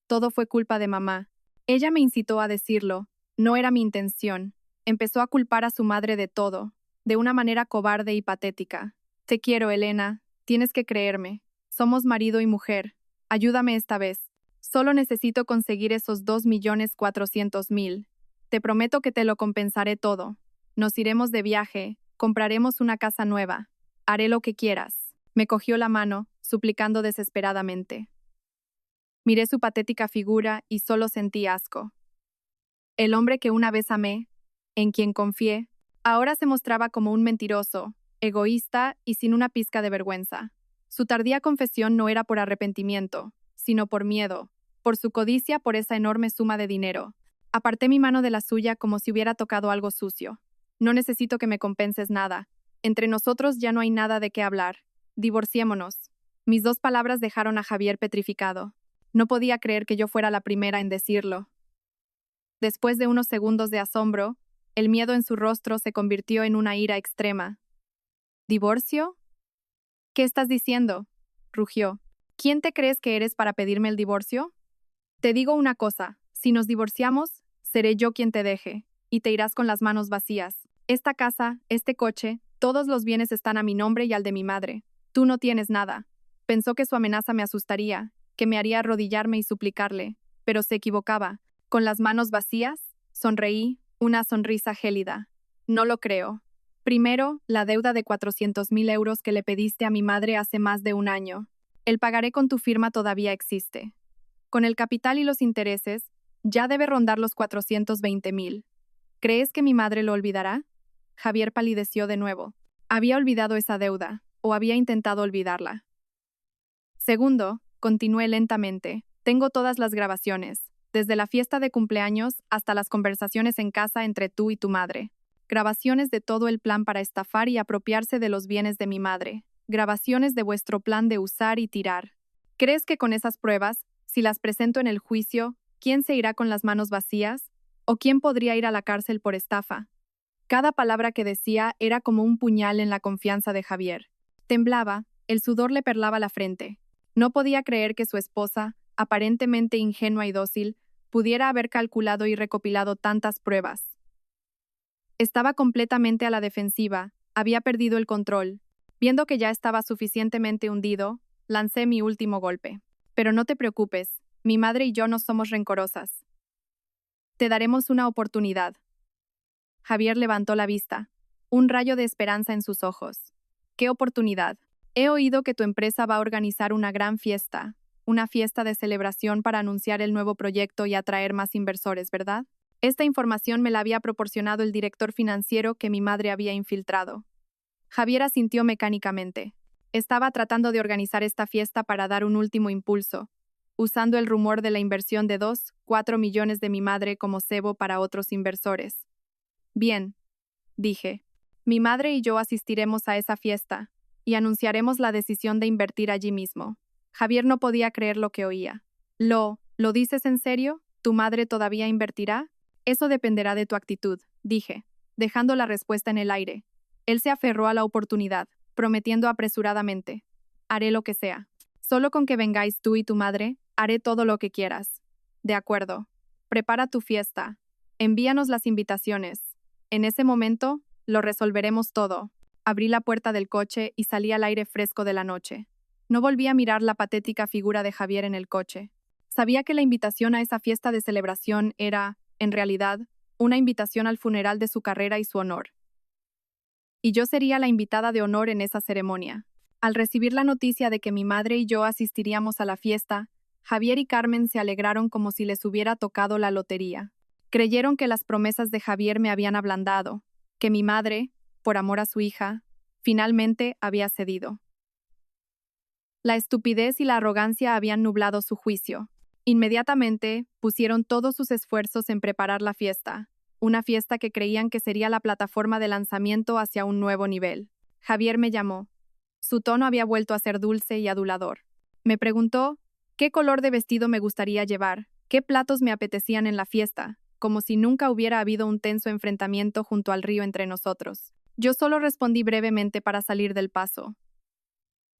Todo fue culpa de mamá. Ella me incitó a decirlo. No era mi intención. Empezó a culpar a su madre de todo, de una manera cobarde y patética. Te quiero, Elena. Tienes que creerme. Somos marido y mujer. Ayúdame esta vez. Solo necesito conseguir esos 2.400.000. Te prometo que te lo compensaré todo. Nos iremos de viaje, compraremos una casa nueva. Haré lo que quieras. Me cogió la mano, suplicando desesperadamente. Miré su patética figura y solo sentí asco. El hombre que una vez amé, en quien confié, ahora se mostraba como un mentiroso, egoísta y sin una pizca de vergüenza. Su tardía confesión no era por arrepentimiento, sino por miedo, por su codicia por esa enorme suma de dinero. Aparté mi mano de la suya como si hubiera tocado algo sucio. No necesito que me compenses nada. Entre nosotros ya no hay nada de qué hablar. Divorciémonos. Mis 2 palabras dejaron a Javier petrificado. No podía creer que yo fuera la primera en decirlo. Después de unos segundos de asombro, el miedo en su rostro se convirtió en una ira extrema. ¿Divorcio? ¿Qué estás diciendo? Rugió. ¿Quién te crees que eres para pedirme el divorcio? Te digo una cosa, si nos divorciamos, seré yo quien te deje, y te irás con las manos vacías. Esta casa, este coche, todos los bienes están a mi nombre y al de mi madre. Tú no tienes nada. Pensó que su amenaza me asustaría, que me haría arrodillarme y suplicarle, pero se equivocaba. Con las manos vacías, sonreí, una sonrisa gélida. No lo creo. Primero, la deuda de 400.000 euros que le pediste a mi madre hace más de un año. El pagaré con tu firma todavía existe. Con el capital y los intereses, ya debe rondar los 420.000. ¿Crees que mi madre lo olvidará? Javier palideció de nuevo. Había olvidado esa deuda, o había intentado olvidarla. Segundo, continué lentamente. Tengo todas las grabaciones, desde la fiesta de cumpleaños hasta las conversaciones en casa entre tú y tu madre. Grabaciones de todo el plan para estafar y apropiarse de los bienes de mi madre. Grabaciones de vuestro plan de usar y tirar. ¿Crees que con esas pruebas, si las presento en el juicio, quién se irá con las manos vacías? ¿O quién podría ir a la cárcel por estafa? Cada palabra que decía era como un puñal en la confianza de Javier. Temblaba, el sudor le perlaba la frente. No podía creer que su esposa, aparentemente ingenua y dócil, pudiera haber calculado y recopilado tantas pruebas. Estaba completamente a la defensiva, había perdido el control. Viendo que ya estaba suficientemente hundido, lancé mi último golpe. Pero no te preocupes, mi madre y yo no somos rencorosas. Te daremos una oportunidad. Javier levantó la vista, un rayo de esperanza en sus ojos. ¿Qué oportunidad? He oído que tu empresa va a organizar una gran fiesta, una fiesta de celebración para anunciar el nuevo proyecto y atraer más inversores, ¿verdad? Esta información me la había proporcionado el director financiero que mi madre había infiltrado. Javier asintió mecánicamente. Estaba tratando de organizar esta fiesta para dar un último impulso, usando el rumor de la inversión de 4 millones de mi madre como cebo para otros inversores. Bien, dije. Mi madre y yo asistiremos a esa fiesta y anunciaremos la decisión de invertir allí mismo. Javier no podía creer lo que oía. ¿Lo dices en serio? ¿Tu madre todavía invertirá? Eso dependerá de tu actitud, dije. dejando la respuesta en el aire. Él se aferró a la oportunidad, prometiendo apresuradamente: haré lo que sea. Solo con que vengáis tú y tu madre, haré todo lo que quieras. De acuerdo. Prepara tu fiesta. Envíanos las invitaciones. En ese momento, lo resolveremos todo. Abrí la puerta del coche y salí al aire fresco de la noche. No volví a mirar la patética figura de Javier en el coche. Sabía que la invitación a esa fiesta de celebración era, en realidad, una invitación al funeral de su carrera y su honor. Y yo sería la invitada de honor en esa ceremonia. Al recibir la noticia de que mi madre y yo asistiríamos a la fiesta, Javier y Carmen se alegraron como si les hubiera tocado la lotería. Creyeron que las promesas de Javier me habían ablandado, que mi madre, por amor a su hija, finalmente había cedido. La estupidez y la arrogancia habían nublado su juicio. Inmediatamente, pusieron todos sus esfuerzos en preparar la fiesta, una fiesta que creían que sería la plataforma de lanzamiento hacia un nuevo nivel. Javier me llamó. Su tono había vuelto a ser dulce y adulador. Me preguntó qué color de vestido me gustaría llevar, qué platos me apetecían en la fiesta, como si nunca hubiera habido un tenso enfrentamiento junto al río entre nosotros. Yo solo respondí brevemente para salir del paso.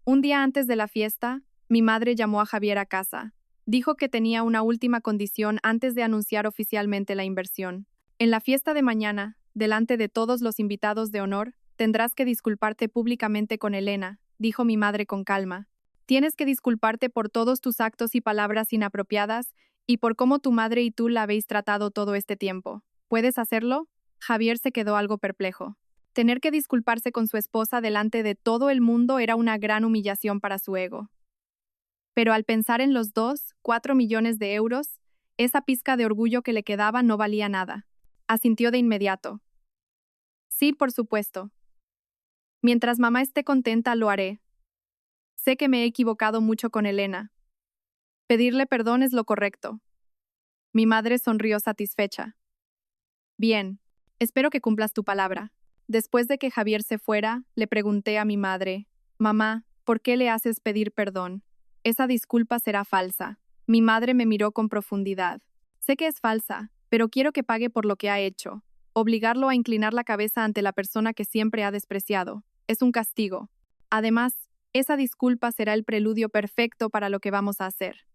Un día antes de la fiesta, mi madre llamó a Javier a casa. Dijo que tenía una última condición antes de anunciar oficialmente la inversión. En la fiesta de mañana, delante de todos los invitados de honor, tendrás que disculparte públicamente con Elena, dijo mi madre con calma. Tienes que disculparte por todos tus actos y palabras inapropiadas y por cómo tu madre y tú la habéis tratado todo este tiempo. ¿Puedes hacerlo? Javier se quedó algo perplejo. Tener que disculparse con su esposa delante de todo el mundo era una gran humillación para su ego. Pero al pensar en los 4 millones de euros, esa pizca de orgullo que le quedaba no valía nada. Asintió de inmediato. Sí, por supuesto. Mientras mamá esté contenta, lo haré. Sé que me he equivocado mucho con Elena. Pedirle perdón es lo correcto. Mi madre sonrió satisfecha. Bien, espero que cumplas tu palabra. Después de que Javier se fuera, le pregunté a mi madre: mamá, ¿por qué le haces pedir perdón? Esa disculpa será falsa. Mi madre me miró con profundidad. Sé que es falsa, pero quiero que pague por lo que ha hecho. Obligarlo a inclinar la cabeza ante la persona que siempre ha despreciado. Es un castigo. Además, esa disculpa será el preludio perfecto para lo que vamos a hacer.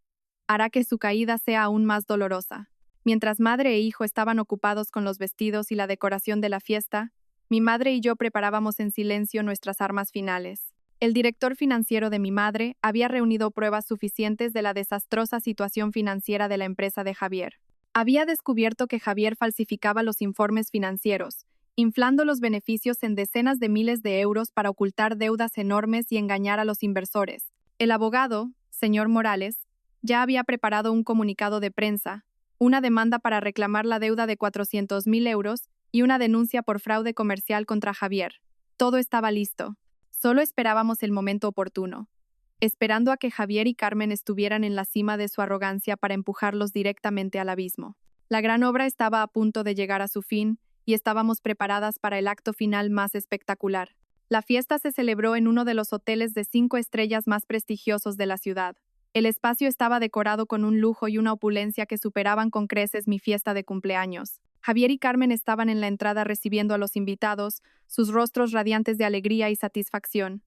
Hará que su caída sea aún más dolorosa. Mientras madre e hijo estaban ocupados con los vestidos y la decoración de la fiesta, mi madre y yo preparábamos en silencio nuestras armas finales. El director financiero de mi madre había reunido pruebas suficientes de la desastrosa situación financiera de la empresa de Javier. Había descubierto que Javier falsificaba los informes financieros, inflando los beneficios en decenas de miles de euros para ocultar deudas enormes y engañar a los inversores. El abogado, señor Morales, ya había preparado un comunicado de prensa, una demanda para reclamar la deuda de 400.000 euros y una denuncia por fraude comercial contra Javier. Todo estaba listo. Solo esperábamos el momento oportuno, esperando a que Javier y Carmen estuvieran en la cima de su arrogancia para empujarlos directamente al abismo. La gran obra estaba a punto de llegar a su fin y estábamos preparadas para el acto final más espectacular. La fiesta se celebró en uno de los hoteles de 5 estrellas más prestigiosos de la ciudad. El espacio estaba decorado con un lujo y una opulencia que superaban con creces mi fiesta de cumpleaños. Javier y Carmen estaban en la entrada recibiendo a los invitados, sus rostros radiantes de alegría y satisfacción.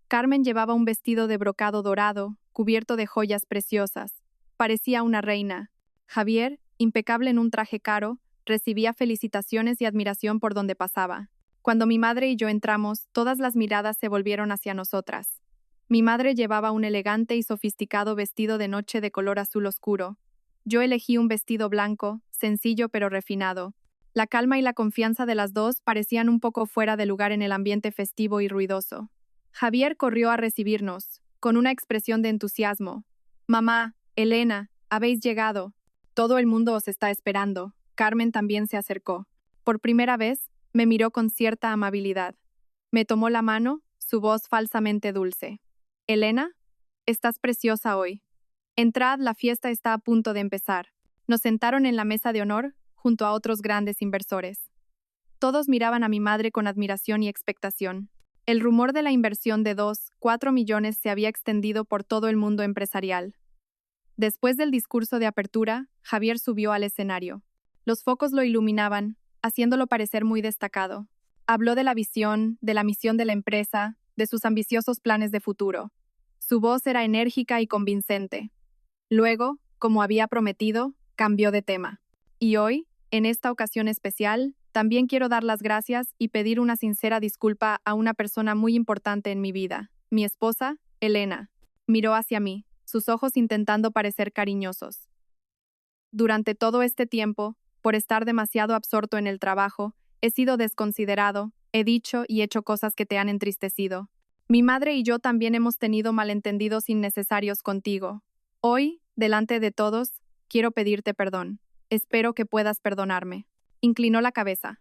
Carmen llevaba un vestido de brocado dorado, cubierto de joyas preciosas. Parecía una reina. Javier, impecable en un traje caro, recibía felicitaciones y admiración por donde pasaba. Cuando mi madre y yo entramos, todas las miradas se volvieron hacia nosotras. Mi madre llevaba un elegante y sofisticado vestido de noche de color azul oscuro. Yo elegí un vestido blanco, sencillo pero refinado. La calma y la confianza de las dos parecían un poco fuera de lugar en el ambiente festivo y ruidoso. Javier corrió a recibirnos, con una expresión de entusiasmo. Mamá, Elena, habéis llegado. Todo el mundo os está esperando. Carmen también se acercó. Por primera vez, me miró con cierta amabilidad. Me tomó la mano, su voz falsamente dulce. Elena, estás preciosa hoy. Entrad, la fiesta está a punto de empezar. Nos sentaron en la mesa de honor, junto a otros grandes inversores. Todos miraban a mi madre con admiración y expectación. El rumor de la inversión de 4 millones se había extendido por todo el mundo empresarial. Después del discurso de apertura, Javier subió al escenario. Los focos lo iluminaban, haciéndolo parecer muy destacado. Habló de la visión, de la misión de la empresa, de sus ambiciosos planes de futuro. Su voz era enérgica y convincente. Luego, como había prometido, cambió de tema. Y hoy, en esta ocasión especial, también quiero dar las gracias y pedir una sincera disculpa a una persona muy importante en mi vida, mi esposa, Elena. Miró hacia mí, sus ojos intentando parecer cariñosos. Durante todo este tiempo, por estar demasiado absorto en el trabajo, he sido desconsiderado, he dicho y hecho cosas que te han entristecido. Mi madre y yo también hemos tenido malentendidos innecesarios contigo. Hoy, delante de todos, quiero pedirte perdón. Espero que puedas perdonarme. Inclinó la cabeza.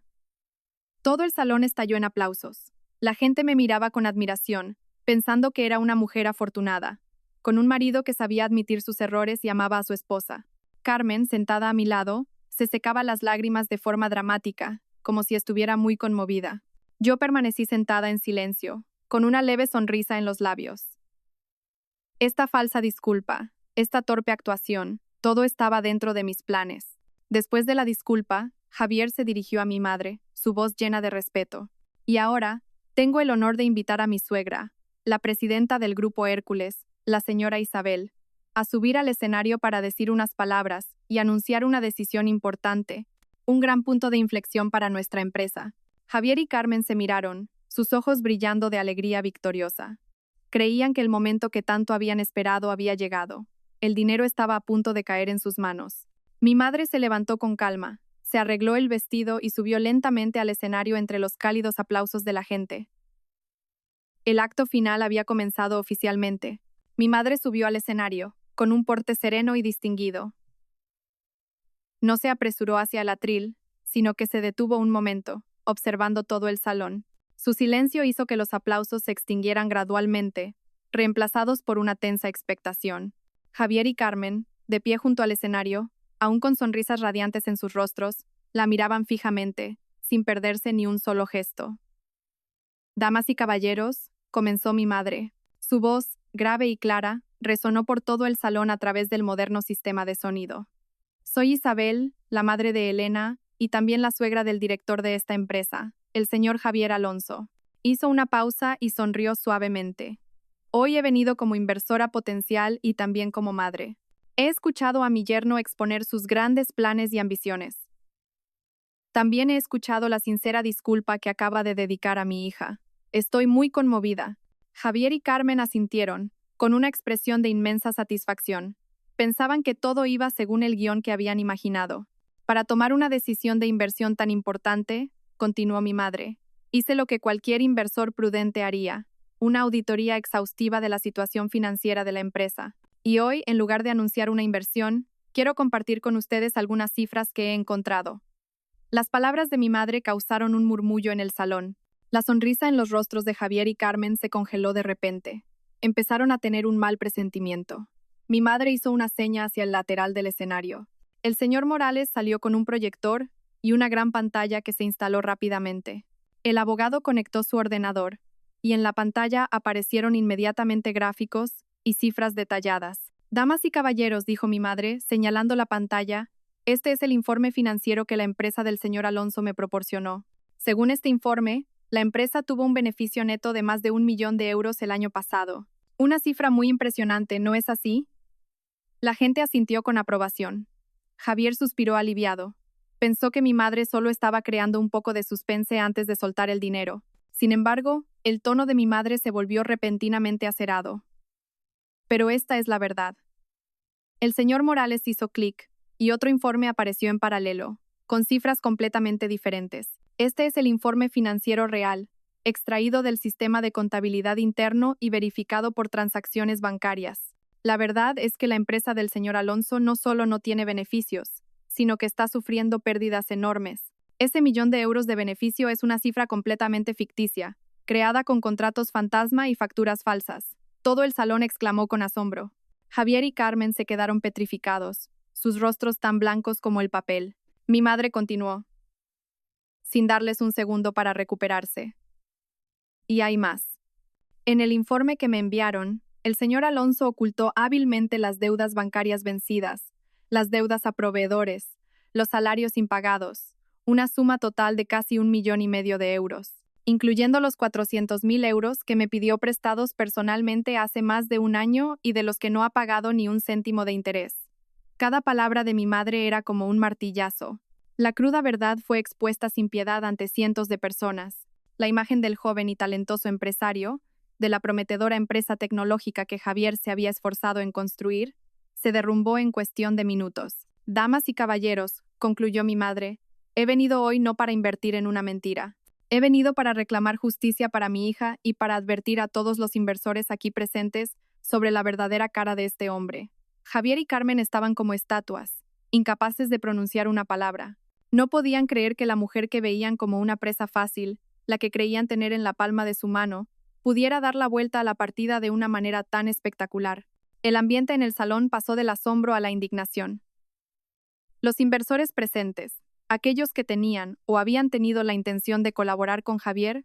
Todo el salón estalló en aplausos. La gente me miraba con admiración, pensando que era una mujer afortunada, con un marido que sabía admitir sus errores y amaba a su esposa. Carmen, sentada a mi lado, se secaba las lágrimas de forma dramática, como si estuviera muy conmovida. Yo permanecí sentada en silencio, con una leve sonrisa en los labios. Esta falsa disculpa, esta torpe actuación, todo estaba dentro de mis planes. Después de la disculpa, Javier se dirigió a mi madre, su voz llena de respeto. Y ahora, tengo el honor de invitar a mi suegra, la presidenta del Grupo Hércules, la señora Isabel, a subir al escenario para decir unas palabras y anunciar una decisión importante, un gran punto de inflexión para nuestra empresa. Javier y Carmen se miraron, sus ojos brillando de alegría victoriosa. Creían que el momento que tanto habían esperado había llegado. El dinero estaba a punto de caer en sus manos. Mi madre se levantó con calma, se arregló el vestido y subió lentamente al escenario entre los cálidos aplausos de la gente. El acto final había comenzado oficialmente. Mi madre subió al escenario, con un porte sereno y distinguido. No se apresuró hacia el atril, sino que se detuvo un momento, observando todo el salón. Su silencio hizo que los aplausos se extinguieran gradualmente, reemplazados por una tensa expectación. Javier y Carmen, de pie junto al escenario, aún con sonrisas radiantes en sus rostros, la miraban fijamente, sin perderse ni un solo gesto. «Damas y caballeros», comenzó mi madre. Su voz, grave y clara, resonó por todo el salón a través del moderno sistema de sonido. «Soy Isabel, la madre de Elena, y también la suegra del director de esta empresa, el señor Javier Alonso». Hizo una pausa y sonrió suavemente. «Hoy he venido como inversora potencial y también como madre. He escuchado a mi yerno exponer sus grandes planes y ambiciones. También he escuchado la sincera disculpa que acaba de dedicar a mi hija. Estoy muy conmovida». Javier y Carmen asintieron, con una expresión de inmensa satisfacción. Pensaban que todo iba según el guión que habían imaginado. «Para tomar una decisión de inversión tan importante», continuó mi madre, «hice lo que cualquier inversor prudente haría, una auditoría exhaustiva de la situación financiera de la empresa. Y hoy, en lugar de anunciar una inversión, quiero compartir con ustedes algunas cifras que he encontrado». Las palabras de mi madre causaron un murmullo en el salón. La sonrisa en los rostros de Javier y Carmen se congeló de repente. Empezaron a tener un mal presentimiento. Mi madre hizo una seña hacia el lateral del escenario. El señor Morales salió con un proyector y una gran pantalla que se instaló rápidamente. El abogado conectó su ordenador, y en la pantalla aparecieron inmediatamente gráficos y cifras detalladas. «Damas y caballeros», dijo mi madre, señalando la pantalla, «este es el informe financiero que la empresa del señor Alonso me proporcionó. Según este informe, la empresa tuvo un beneficio neto de más de 1 millón de euros el año pasado. Una cifra muy impresionante, ¿no es así?». La gente asintió con aprobación. Javier suspiró aliviado. Pensó que mi madre solo estaba creando un poco de suspense antes de soltar el dinero. Sin embargo, el tono de mi madre se volvió repentinamente acerado. «Pero esta es la verdad». El señor Morales hizo clic, y otro informe apareció en paralelo, con cifras completamente diferentes. «Este es el informe financiero real, extraído del sistema de contabilidad interno y verificado por transacciones bancarias. La verdad es que la empresa del señor Alonso no solo no tiene beneficios, sino que está sufriendo pérdidas enormes. Ese 1 millón de euros de beneficio es una cifra completamente ficticia, creada con contratos fantasma y facturas falsas». Todo el salón exclamó con asombro. Javier y Carmen se quedaron petrificados, sus rostros tan blancos como el papel. Mi madre continuó, sin darles un segundo para recuperarse. «Y hay más. En el informe que me enviaron, el señor Alonso ocultó hábilmente las deudas bancarias vencidas, las deudas a proveedores, los salarios impagados, una suma total de casi 1,5 millones de euros, incluyendo los 400,000 euros que me pidió prestados personalmente hace más de un año y de los que no ha pagado ni un céntimo de interés. Cada palabra de mi madre era como un martillazo. La cruda verdad fue expuesta sin piedad ante cientos de personas. La imagen del joven y talentoso empresario, de la prometedora empresa tecnológica que Javier se había esforzado en construir, se derrumbó en cuestión de minutos. Damas y caballeros, concluyó mi madre, he venido hoy no para invertir en una mentira. He venido para reclamar justicia para mi hija y para advertir a todos los inversores aquí presentes sobre la verdadera cara de este hombre. Javier y Carmen estaban como estatuas, incapaces de pronunciar una palabra. No podían creer que la mujer que veían como una presa fácil, la que creían tener en la palma de su mano, pudiera dar la vuelta a la partida de una manera tan espectacular. El ambiente en el salón pasó del asombro a la indignación. Los inversores presentes, aquellos que tenían o habían tenido la intención de colaborar con Javier,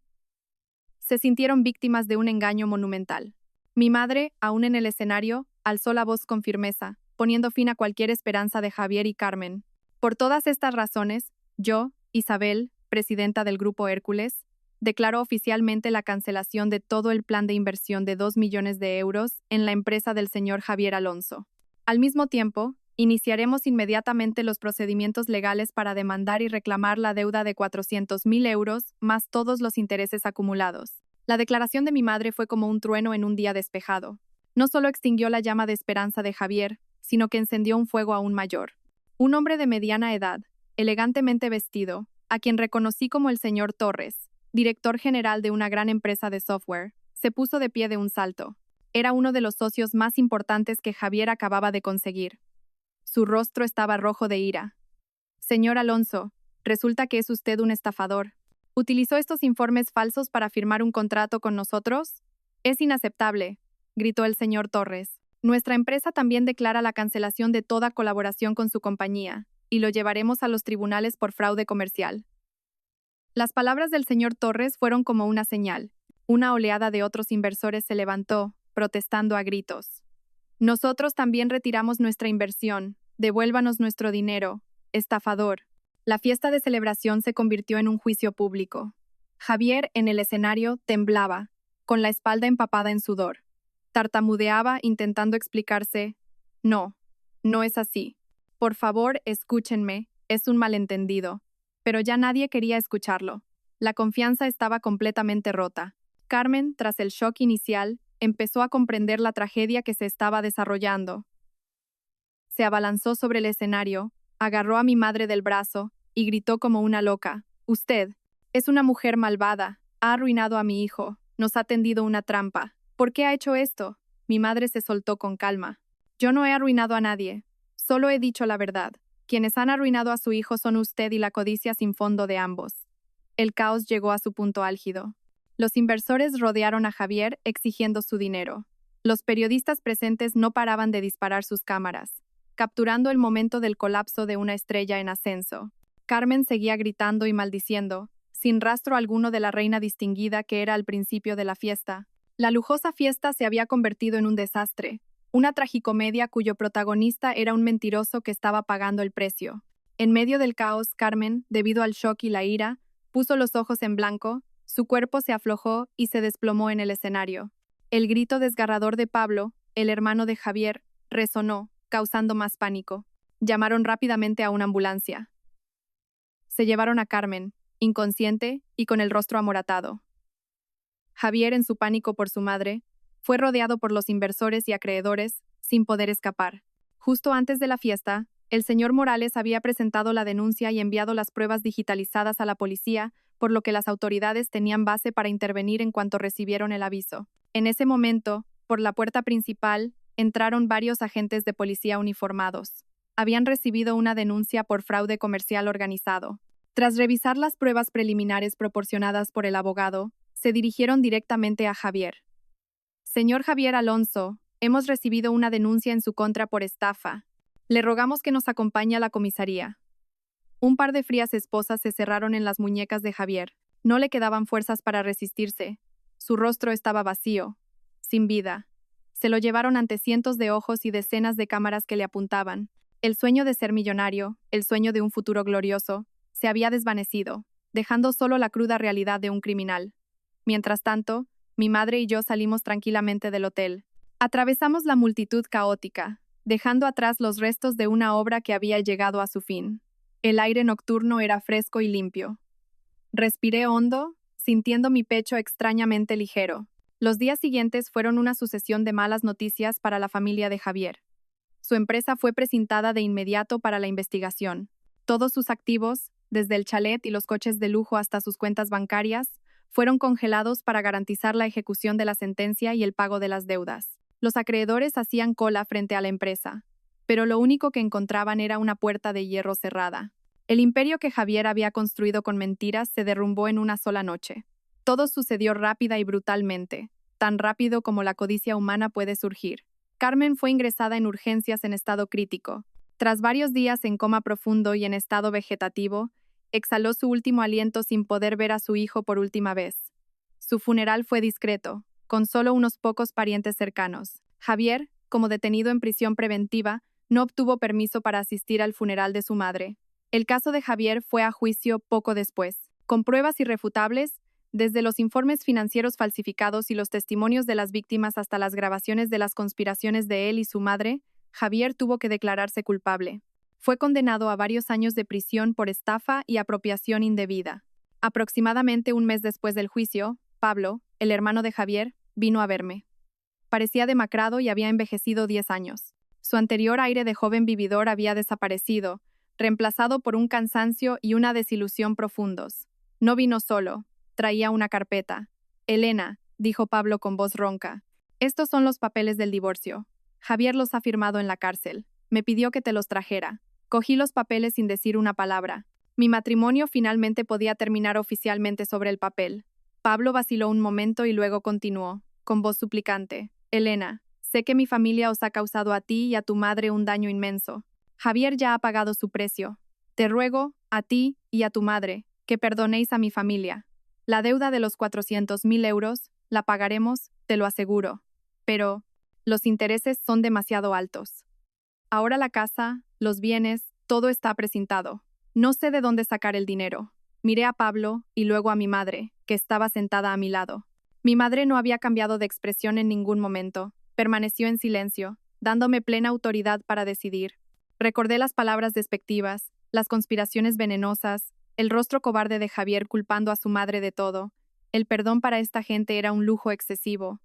se sintieron víctimas de un engaño monumental. Mi madre, aún en el escenario, alzó la voz con firmeza, poniendo fin a cualquier esperanza de Javier y Carmen. Por todas estas razones, yo, Isabel, presidenta del Grupo Hércules, declaró oficialmente la cancelación de todo el plan de inversión de 2 millones de euros en la empresa del señor Javier Alonso. Al mismo tiempo, iniciaremos inmediatamente los procedimientos legales para demandar y reclamar la deuda de 400,000 euros más todos los intereses acumulados. La declaración de mi madre fue como un trueno en un día despejado. No solo extinguió la llama de esperanza de Javier, sino que encendió un fuego aún mayor. Un hombre de mediana edad, elegantemente vestido, a quien reconocí como el señor Torres, director general de una gran empresa de software, se puso de pie de un salto. Era uno de los socios más importantes que Javier acababa de conseguir. Su rostro estaba rojo de ira. Señor Alonso, resulta que es usted un estafador. ¿Utilizó estos informes falsos para firmar un contrato con nosotros? Es inaceptable, gritó el señor Torres. Nuestra empresa también declara la cancelación de toda colaboración con su compañía, y lo llevaremos a los tribunales por fraude comercial. Las palabras del señor Torres fueron como una señal. Una oleada de otros inversores se levantó, protestando a gritos. Nosotros también retiramos nuestra inversión. Devuélvanos nuestro dinero. Estafador. La fiesta de celebración se convirtió en un juicio público. Javier, en el escenario, temblaba, con la espalda empapada en sudor. Tartamudeaba intentando explicarse. No, no es así. Por favor, escúchenme, es un malentendido. Pero ya nadie quería escucharlo. La confianza estaba completamente rota. Carmen, tras el shock inicial, empezó a comprender la tragedia que se estaba desarrollando. Se abalanzó sobre el escenario, agarró a mi madre del brazo y gritó como una loca. Usted es una mujer malvada, ha arruinado a mi hijo, nos ha tendido una trampa. ¿Por qué ha hecho esto? Mi madre se soltó con calma. Yo no he arruinado a nadie, solo he dicho la verdad. Quienes han arruinado a su hijo son usted y la codicia sin fondo de ambos. El caos llegó a su punto álgido. Los inversores rodearon a Javier exigiendo su dinero. Los periodistas presentes no paraban de disparar sus cámaras, capturando el momento del colapso de una estrella en ascenso. Carmen seguía gritando y maldiciendo, sin rastro alguno de la reina distinguida que era al principio de la fiesta. La lujosa fiesta se había convertido en un desastre, una tragicomedia cuyo protagonista era un mentiroso que estaba pagando el precio. En medio del caos, Carmen, debido al shock y la ira, puso los ojos en blanco, su cuerpo se aflojó y se desplomó en el escenario. El grito desgarrador de Pablo, el hermano de Javier, resonó, causando más pánico. Llamaron rápidamente a una ambulancia. Se llevaron a Carmen, inconsciente y con el rostro amoratado. Javier, en su pánico por su madre, fue rodeado por los inversores y acreedores, sin poder escapar. Justo antes de la fiesta, el señor Morales había presentado la denuncia y enviado las pruebas digitalizadas a la policía, por lo que las autoridades tenían base para intervenir en cuanto recibieron el aviso. En ese momento, por la puerta principal, entraron varios agentes de policía uniformados. Habían recibido una denuncia por fraude comercial organizado. Tras revisar las pruebas preliminares proporcionadas por el abogado, se dirigieron directamente a Javier. Señor Javier Alonso, hemos recibido una denuncia en su contra por estafa. Le rogamos que nos acompañe a la comisaría. Un par de frías esposas se cerraron en las muñecas de Javier. No le quedaban fuerzas para resistirse. Su rostro estaba vacío, sin vida. Se lo llevaron ante cientos de ojos y decenas de cámaras que le apuntaban. El sueño de ser millonario, el sueño de un futuro glorioso, se había desvanecido, dejando solo la cruda realidad de un criminal. Mientras tanto, mi madre y yo salimos tranquilamente del hotel. Atravesamos la multitud caótica, dejando atrás los restos de una obra que había llegado a su fin. El aire nocturno era fresco y limpio. Respiré hondo, sintiendo mi pecho extrañamente ligero. Los días siguientes fueron una sucesión de malas noticias para la familia de Javier. Su empresa fue presentada de inmediato para la investigación. Todos sus activos, desde el chalet y los coches de lujo hasta sus cuentas bancarias, fueron congelados para garantizar la ejecución de la sentencia y el pago de las deudas. Los acreedores hacían cola frente a la empresa, pero lo único que encontraban era una puerta de hierro cerrada. El imperio que Javier había construido con mentiras se derrumbó en una sola noche. Todo sucedió rápida y brutalmente, tan rápido como la codicia humana puede surgir. Carmen fue ingresada en urgencias en estado crítico. Tras varios días en coma profundo y en estado vegetativo, exhaló su último aliento sin poder ver a su hijo por última vez. Su funeral fue discreto, con solo unos pocos parientes cercanos. Javier, como detenido en prisión preventiva, no obtuvo permiso para asistir al funeral de su madre. El caso de Javier fue a juicio poco después. Con pruebas irrefutables, desde los informes financieros falsificados y los testimonios de las víctimas hasta las grabaciones de las conspiraciones de él y su madre, Javier tuvo que declararse culpable. Fue condenado a varios años de prisión por estafa y apropiación indebida. Aproximadamente un mes después del juicio, Pablo, el hermano de Javier, vino a verme. Parecía demacrado y había envejecido 10 años. Su anterior aire de joven vividor había desaparecido, reemplazado por un cansancio y una desilusión profundos. No vino solo, traía una carpeta. Elena, dijo Pablo con voz ronca, estos son los papeles del divorcio. Javier los ha firmado en la cárcel. Me pidió que te los trajera. Cogí los papeles sin decir una palabra. Mi matrimonio finalmente podía terminar oficialmente sobre el papel. Pablo vaciló un momento y luego continuó, con voz suplicante. Elena, sé que mi familia os ha causado a ti y a tu madre un daño inmenso. Javier ya ha pagado su precio. Te ruego, a ti y a tu madre, que perdonéis a mi familia. La deuda de los 400.000 euros, la pagaremos, te lo aseguro. Pero, los intereses son demasiado altos. Ahora la casa, los bienes, todo está precintado. No sé de dónde sacar el dinero. Miré a Pablo y luego a mi madre, que estaba sentada a mi lado. Mi madre no había cambiado de expresión en ningún momento. Permaneció en silencio, dándome plena autoridad para decidir. Recordé las palabras despectivas, las conspiraciones venenosas, el rostro cobarde de Javier culpando a su madre de todo. El perdón para esta gente era un lujo excesivo.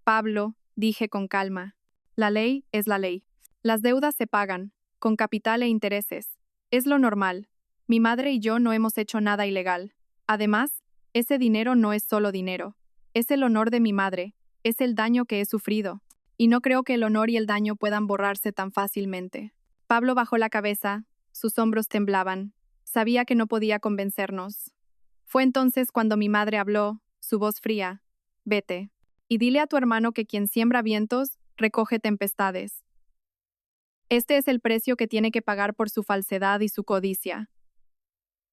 Pablo, dije con calma, la ley es la ley. Las deudas se pagan, con capital e intereses. Es lo normal. Mi madre y yo no hemos hecho nada ilegal. Además, ese dinero no es solo dinero. Es el honor de mi madre, es el daño que he sufrido. Y no creo que el honor y el daño puedan borrarse tan fácilmente. Pablo bajó la cabeza, sus hombros temblaban. Sabía que no podía convencernos. Fue entonces cuando mi madre habló, su voz fría. Vete, y dile a tu hermano que quien siembra vientos, recoge tempestades. Este es el precio que tiene que pagar por su falsedad y su codicia.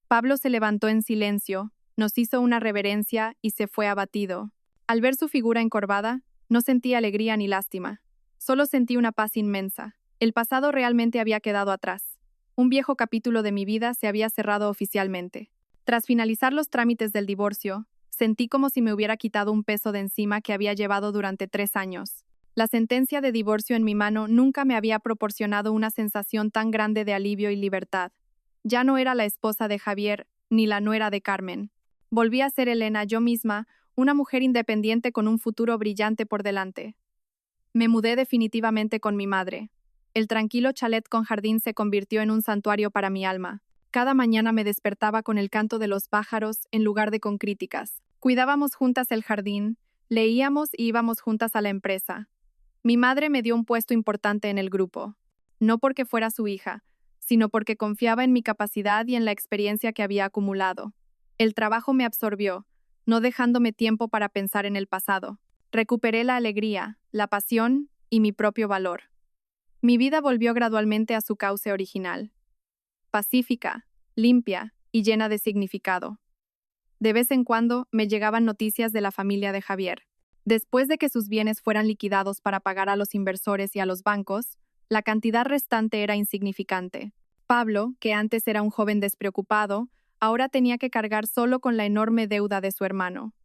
Pablo se levantó en silencio, nos hizo una reverencia y se fue abatido. Al ver su figura encorvada, no sentí alegría ni lástima. Solo sentí una paz inmensa. El pasado realmente había quedado atrás. Un viejo capítulo de mi vida se había cerrado oficialmente. Tras finalizar los trámites del divorcio, sentí como si me hubiera quitado un peso de encima que había llevado durante 3 años. La sentencia de divorcio en mi mano nunca me había proporcionado una sensación tan grande de alivio y libertad. Ya no era la esposa de Javier, ni la nuera de Carmen. Volví a ser Elena yo misma, una mujer independiente con un futuro brillante por delante. Me mudé definitivamente con mi madre. El tranquilo chalet con jardín se convirtió en un santuario para mi alma. Cada mañana me despertaba con el canto de los pájaros en lugar de con críticas. Cuidábamos juntas el jardín, leíamos y íbamos juntas a la empresa. Mi madre me dio un puesto importante en el grupo. No porque fuera su hija, sino porque confiaba en mi capacidad y en la experiencia que había acumulado. El trabajo me absorbió, no dejándome tiempo para pensar en el pasado. Recuperé la alegría, la pasión y mi propio valor. Mi vida volvió gradualmente a su cauce original. Pacífica, limpia y llena de significado. De vez en cuando me llegaban noticias de la familia de Javier. Después de que sus bienes fueran liquidados para pagar a los inversores y a los bancos, la cantidad restante era insignificante. Pablo, que antes era un joven despreocupado, Ahora tenía que cargar solo con la enorme deuda de su hermano.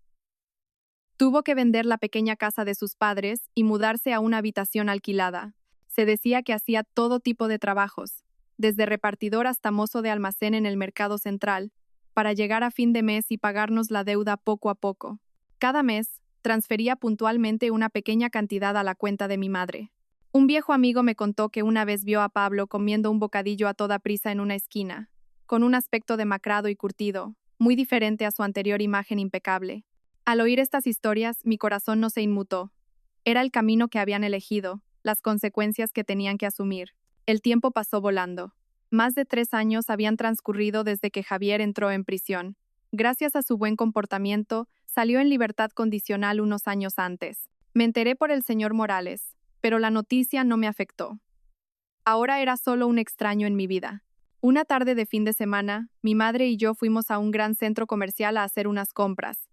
Tuvo que vender la pequeña casa de sus padres y mudarse a una habitación alquilada. Se decía que hacía todo tipo de trabajos, desde repartidor hasta mozo de almacén en el mercado central, para llegar a fin de mes y pagarnos la deuda poco a poco. Cada mes, transfería puntualmente una pequeña cantidad a la cuenta de mi madre. Un viejo amigo me contó que una vez vio a Pablo comiendo un bocadillo a toda prisa en una esquina, con un aspecto demacrado y curtido, muy diferente a su anterior imagen impecable. Al oír estas historias, mi corazón no se inmutó. Era el camino que habían elegido, las consecuencias que tenían que asumir. El tiempo pasó volando. Más de 3 años habían transcurrido desde que Javier entró en prisión. Gracias a su buen comportamiento, salió en libertad condicional unos años antes. Me enteré por el señor Morales, pero la noticia no me afectó. Ahora era solo un extraño en mi vida. Una tarde de fin de semana, mi madre y yo fuimos a un gran centro comercial a hacer unas compras.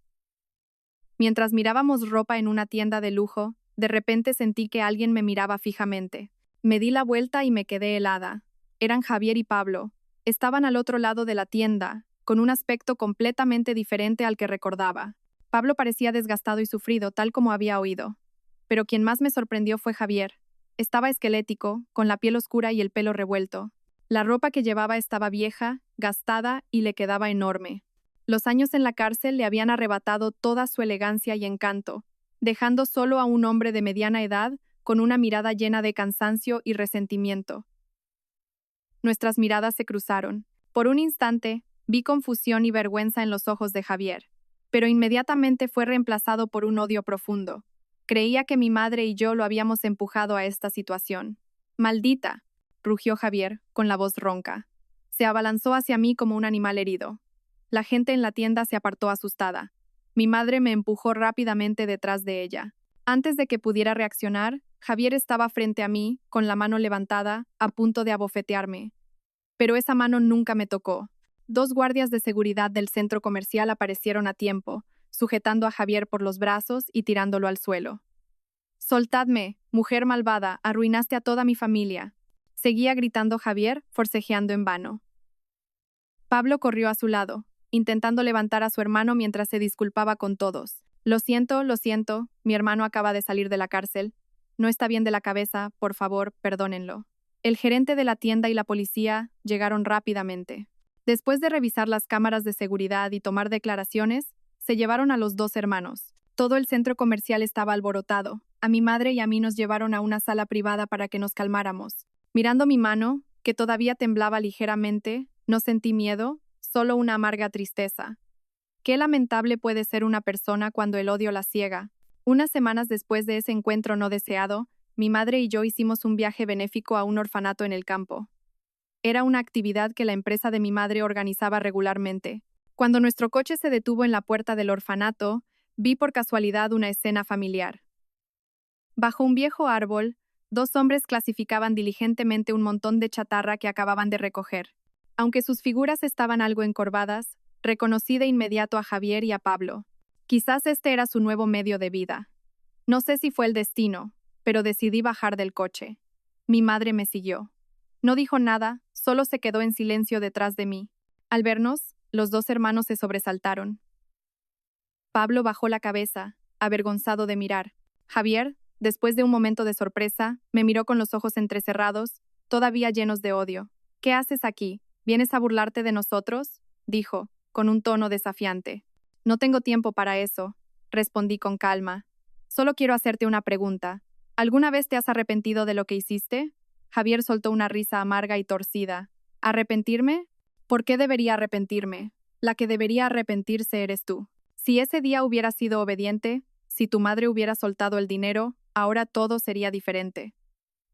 Mientras mirábamos ropa en una tienda de lujo, de repente sentí que alguien me miraba fijamente. Me di la vuelta y me quedé helada. Eran Javier y Pablo. Estaban al otro lado de la tienda, con un aspecto completamente diferente al que recordaba. Pablo parecía desgastado y sufrido, tal como había oído. Pero quien más me sorprendió fue Javier. Estaba esquelético, con la piel oscura y el pelo revuelto. La ropa que llevaba estaba vieja, gastada y le quedaba enorme. Los años en la cárcel le habían arrebatado toda su elegancia y encanto, dejando solo a un hombre de mediana edad con una mirada llena de cansancio y resentimiento. Nuestras miradas se cruzaron. Por un instante, vi confusión y vergüenza en los ojos de Javier, pero inmediatamente fue reemplazado por un odio profundo. Creía que mi madre y yo lo habíamos empujado a esta situación. ¡Maldita!, rugió Javier, con la voz ronca. Se abalanzó hacia mí como un animal herido. La gente en la tienda se apartó asustada. Mi madre me empujó rápidamente detrás de ella. Antes de que pudiera reaccionar, Javier estaba frente a mí, con la mano levantada, a punto de abofetearme. Pero esa mano nunca me tocó. 2 guardias de seguridad del centro comercial aparecieron a tiempo, sujetando a Javier por los brazos y tirándolo al suelo. «Soltadme, mujer malvada, arruinaste a toda mi familia», seguía gritando Javier, forcejeando en vano. Pablo corrió a su lado, intentando levantar a su hermano mientras se disculpaba con todos. Lo siento, mi hermano acaba de salir de la cárcel. No está bien de la cabeza, por favor, perdónenlo». El gerente de la tienda y la policía llegaron rápidamente. Después de revisar las cámaras de seguridad y tomar declaraciones, se llevaron a los 2 hermanos. Todo el centro comercial estaba alborotado. A mi madre y a mí nos llevaron a una sala privada para que nos calmáramos. Mirando mi mano, que todavía temblaba ligeramente, no sentí miedo, solo una amarga tristeza. Qué lamentable puede ser una persona cuando el odio la ciega. Unas semanas después de ese encuentro no deseado, mi madre y yo hicimos un viaje benéfico a un orfanato en el campo. Era una actividad que la empresa de mi madre organizaba regularmente. Cuando nuestro coche se detuvo en la puerta del orfanato, vi por casualidad una escena familiar. Bajo un viejo árbol, 2 hombres clasificaban diligentemente un montón de chatarra que acababan de recoger. Aunque sus figuras estaban algo encorvadas, reconocí de inmediato a Javier y a Pablo. Quizás este era su nuevo medio de vida. No sé si fue el destino, pero decidí bajar del coche. Mi madre me siguió. No dijo nada, solo se quedó en silencio detrás de mí. Al vernos, los 2 hermanos se sobresaltaron. Pablo bajó la cabeza, avergonzado de mirar. Javier, después de un momento de sorpresa, me miró con los ojos entrecerrados, todavía llenos de odio. «¿Qué haces aquí? ¿Vienes a burlarte de nosotros?», dijo, con un tono desafiante. «No tengo tiempo para eso», respondí con calma. «Solo quiero hacerte una pregunta. ¿Alguna vez te has arrepentido de lo que hiciste?». Javier soltó una risa amarga y torcida. «¿Arrepentirme? ¿Por qué debería arrepentirme? La que debería arrepentirse eres tú. Si ese día hubieras sido obediente, si tu madre hubiera soltado el dinero, ahora todo sería diferente.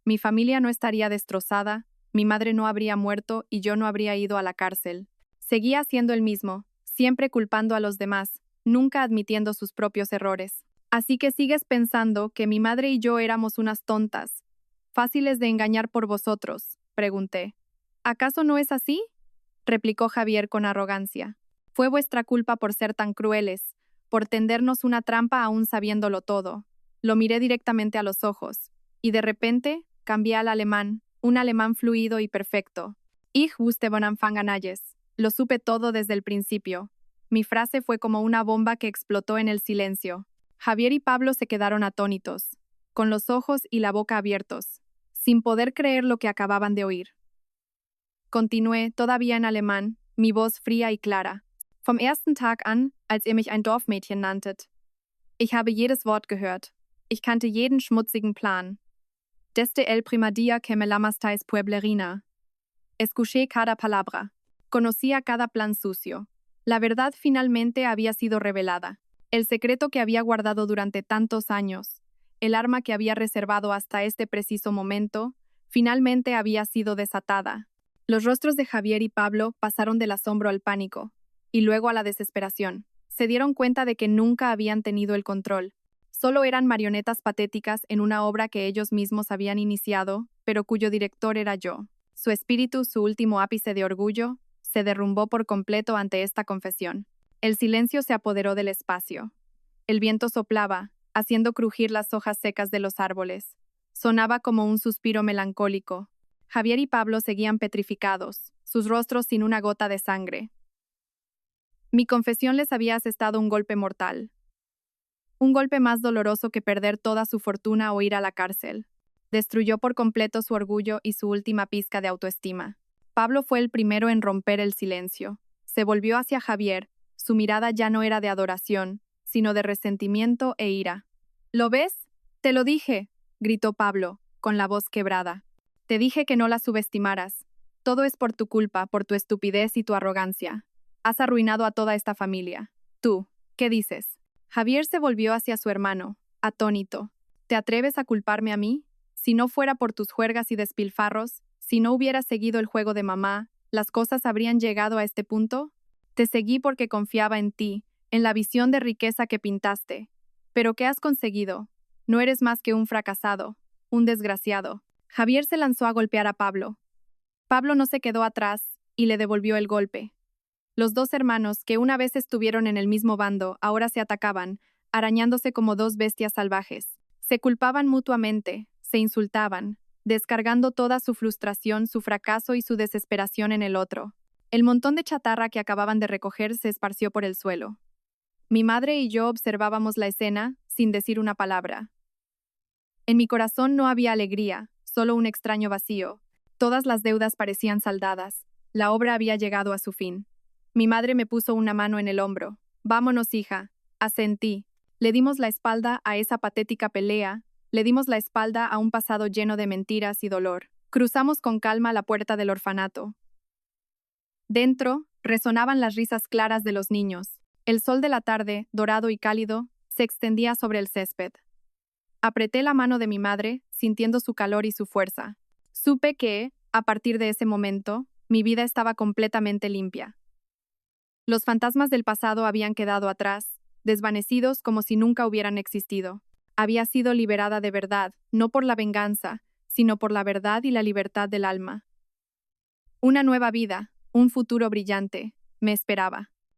Mi familia no estaría destrozada, mi madre no habría muerto y yo no habría ido a la cárcel». Seguía haciendo el mismo, siempre culpando a los demás, nunca admitiendo sus propios errores. «Así que sigues pensando que mi madre y yo éramos unas tontas, fáciles de engañar por vosotros», pregunté. «¿Acaso no es así?», replicó Javier con arrogancia. «Fue vuestra culpa por ser tan crueles, por tendernos una trampa aún sabiéndolo todo». Lo miré directamente a los ojos, y de repente cambié al alemán, un alemán fluido y perfecto. «Ich wusste von Anfang an alles». Lo supe todo desde el principio. Mi frase fue como una bomba que explotó en el silencio. Javier y Pablo se quedaron atónitos, con los ojos y la boca abiertos, sin poder creer lo que acababan de oír. Continué, todavía en alemán, mi voz fría y clara. Vom ersten Tag an, als ihr mich ein Dorfmädchen nanntet. Ich habe jedes Wort gehört. Ich kannte jeden schmutzigen Plan. Desde el primer día que me llamasteis pueblerina. Escuché cada palabra. Conocía cada plan sucio. La verdad finalmente había sido revelada. El secreto que había guardado durante tantos años, el arma que había reservado hasta este preciso momento, finalmente había sido desatada. Los rostros de Javier y Pablo pasaron del asombro al pánico, y luego a la desesperación. Se dieron cuenta de que nunca habían tenido el control. Solo eran marionetas patéticas en una obra que ellos mismos habían iniciado, pero cuyo director era yo. Su espíritu, su último ápice de orgullo, se derrumbó por completo ante esta confesión. El silencio se apoderó del espacio. El viento soplaba, haciendo crujir las hojas secas de los árboles. Sonaba como un suspiro melancólico. Javier y Pablo seguían petrificados, sus rostros sin una gota de sangre. Mi confesión les había asestado un golpe mortal. Un golpe más doloroso que perder toda su fortuna o ir a la cárcel. Destruyó por completo su orgullo y su última pizca de autoestima. Pablo fue el primero en romper el silencio. Se volvió hacia Javier. Su mirada ya no era de adoración, sino de resentimiento e ira. ¿Lo ves? Te lo dije, gritó Pablo, con la voz quebrada. Te dije que no la subestimaras. Todo es por tu culpa, por tu estupidez y tu arrogancia. Has arruinado a toda esta familia. Tú, ¿qué dices? Javier se volvió hacia su hermano, atónito. ¿Te atreves a culparme a mí? Si no fuera por tus juergas y despilfarros, si no hubieras seguido el juego de mamá, ¿las cosas habrían llegado a este punto? Te seguí porque confiaba en ti, en la visión de riqueza que pintaste. ¿Pero qué has conseguido? No eres más que un fracasado, un desgraciado. Javier se lanzó a golpear a Pablo. Pablo no se quedó atrás y le devolvió el golpe. Los dos hermanos, que una vez estuvieron en el mismo bando, ahora se atacaban, arañándose como dos bestias salvajes. Se culpaban mutuamente, se insultaban, descargando toda su frustración, su fracaso y su desesperación en el otro. El montón de chatarra que acababan de recoger se esparció por el suelo. Mi madre y yo observábamos la escena, sin decir una palabra. En mi corazón no había alegría, solo un extraño vacío. Todas las deudas parecían saldadas. La obra había llegado a su fin. Mi madre me puso una mano en el hombro. Vámonos, hija. Asentí. Le dimos la espalda a esa patética pelea, le dimos la espalda a un pasado lleno de mentiras y dolor. Cruzamos con calma la puerta del orfanato. Dentro, resonaban las risas claras de los niños. El sol de la tarde, dorado y cálido, se extendía sobre el césped. Apreté la mano de mi madre, sintiendo su calor y su fuerza. Supe que, a partir de ese momento, mi vida estaba completamente limpia. Los fantasmas del pasado habían quedado atrás, desvanecidos como si nunca hubieran existido. Había sido liberada de verdad, no por la venganza, sino por la verdad y la libertad del alma. Una nueva vida, un futuro brillante, me esperaba.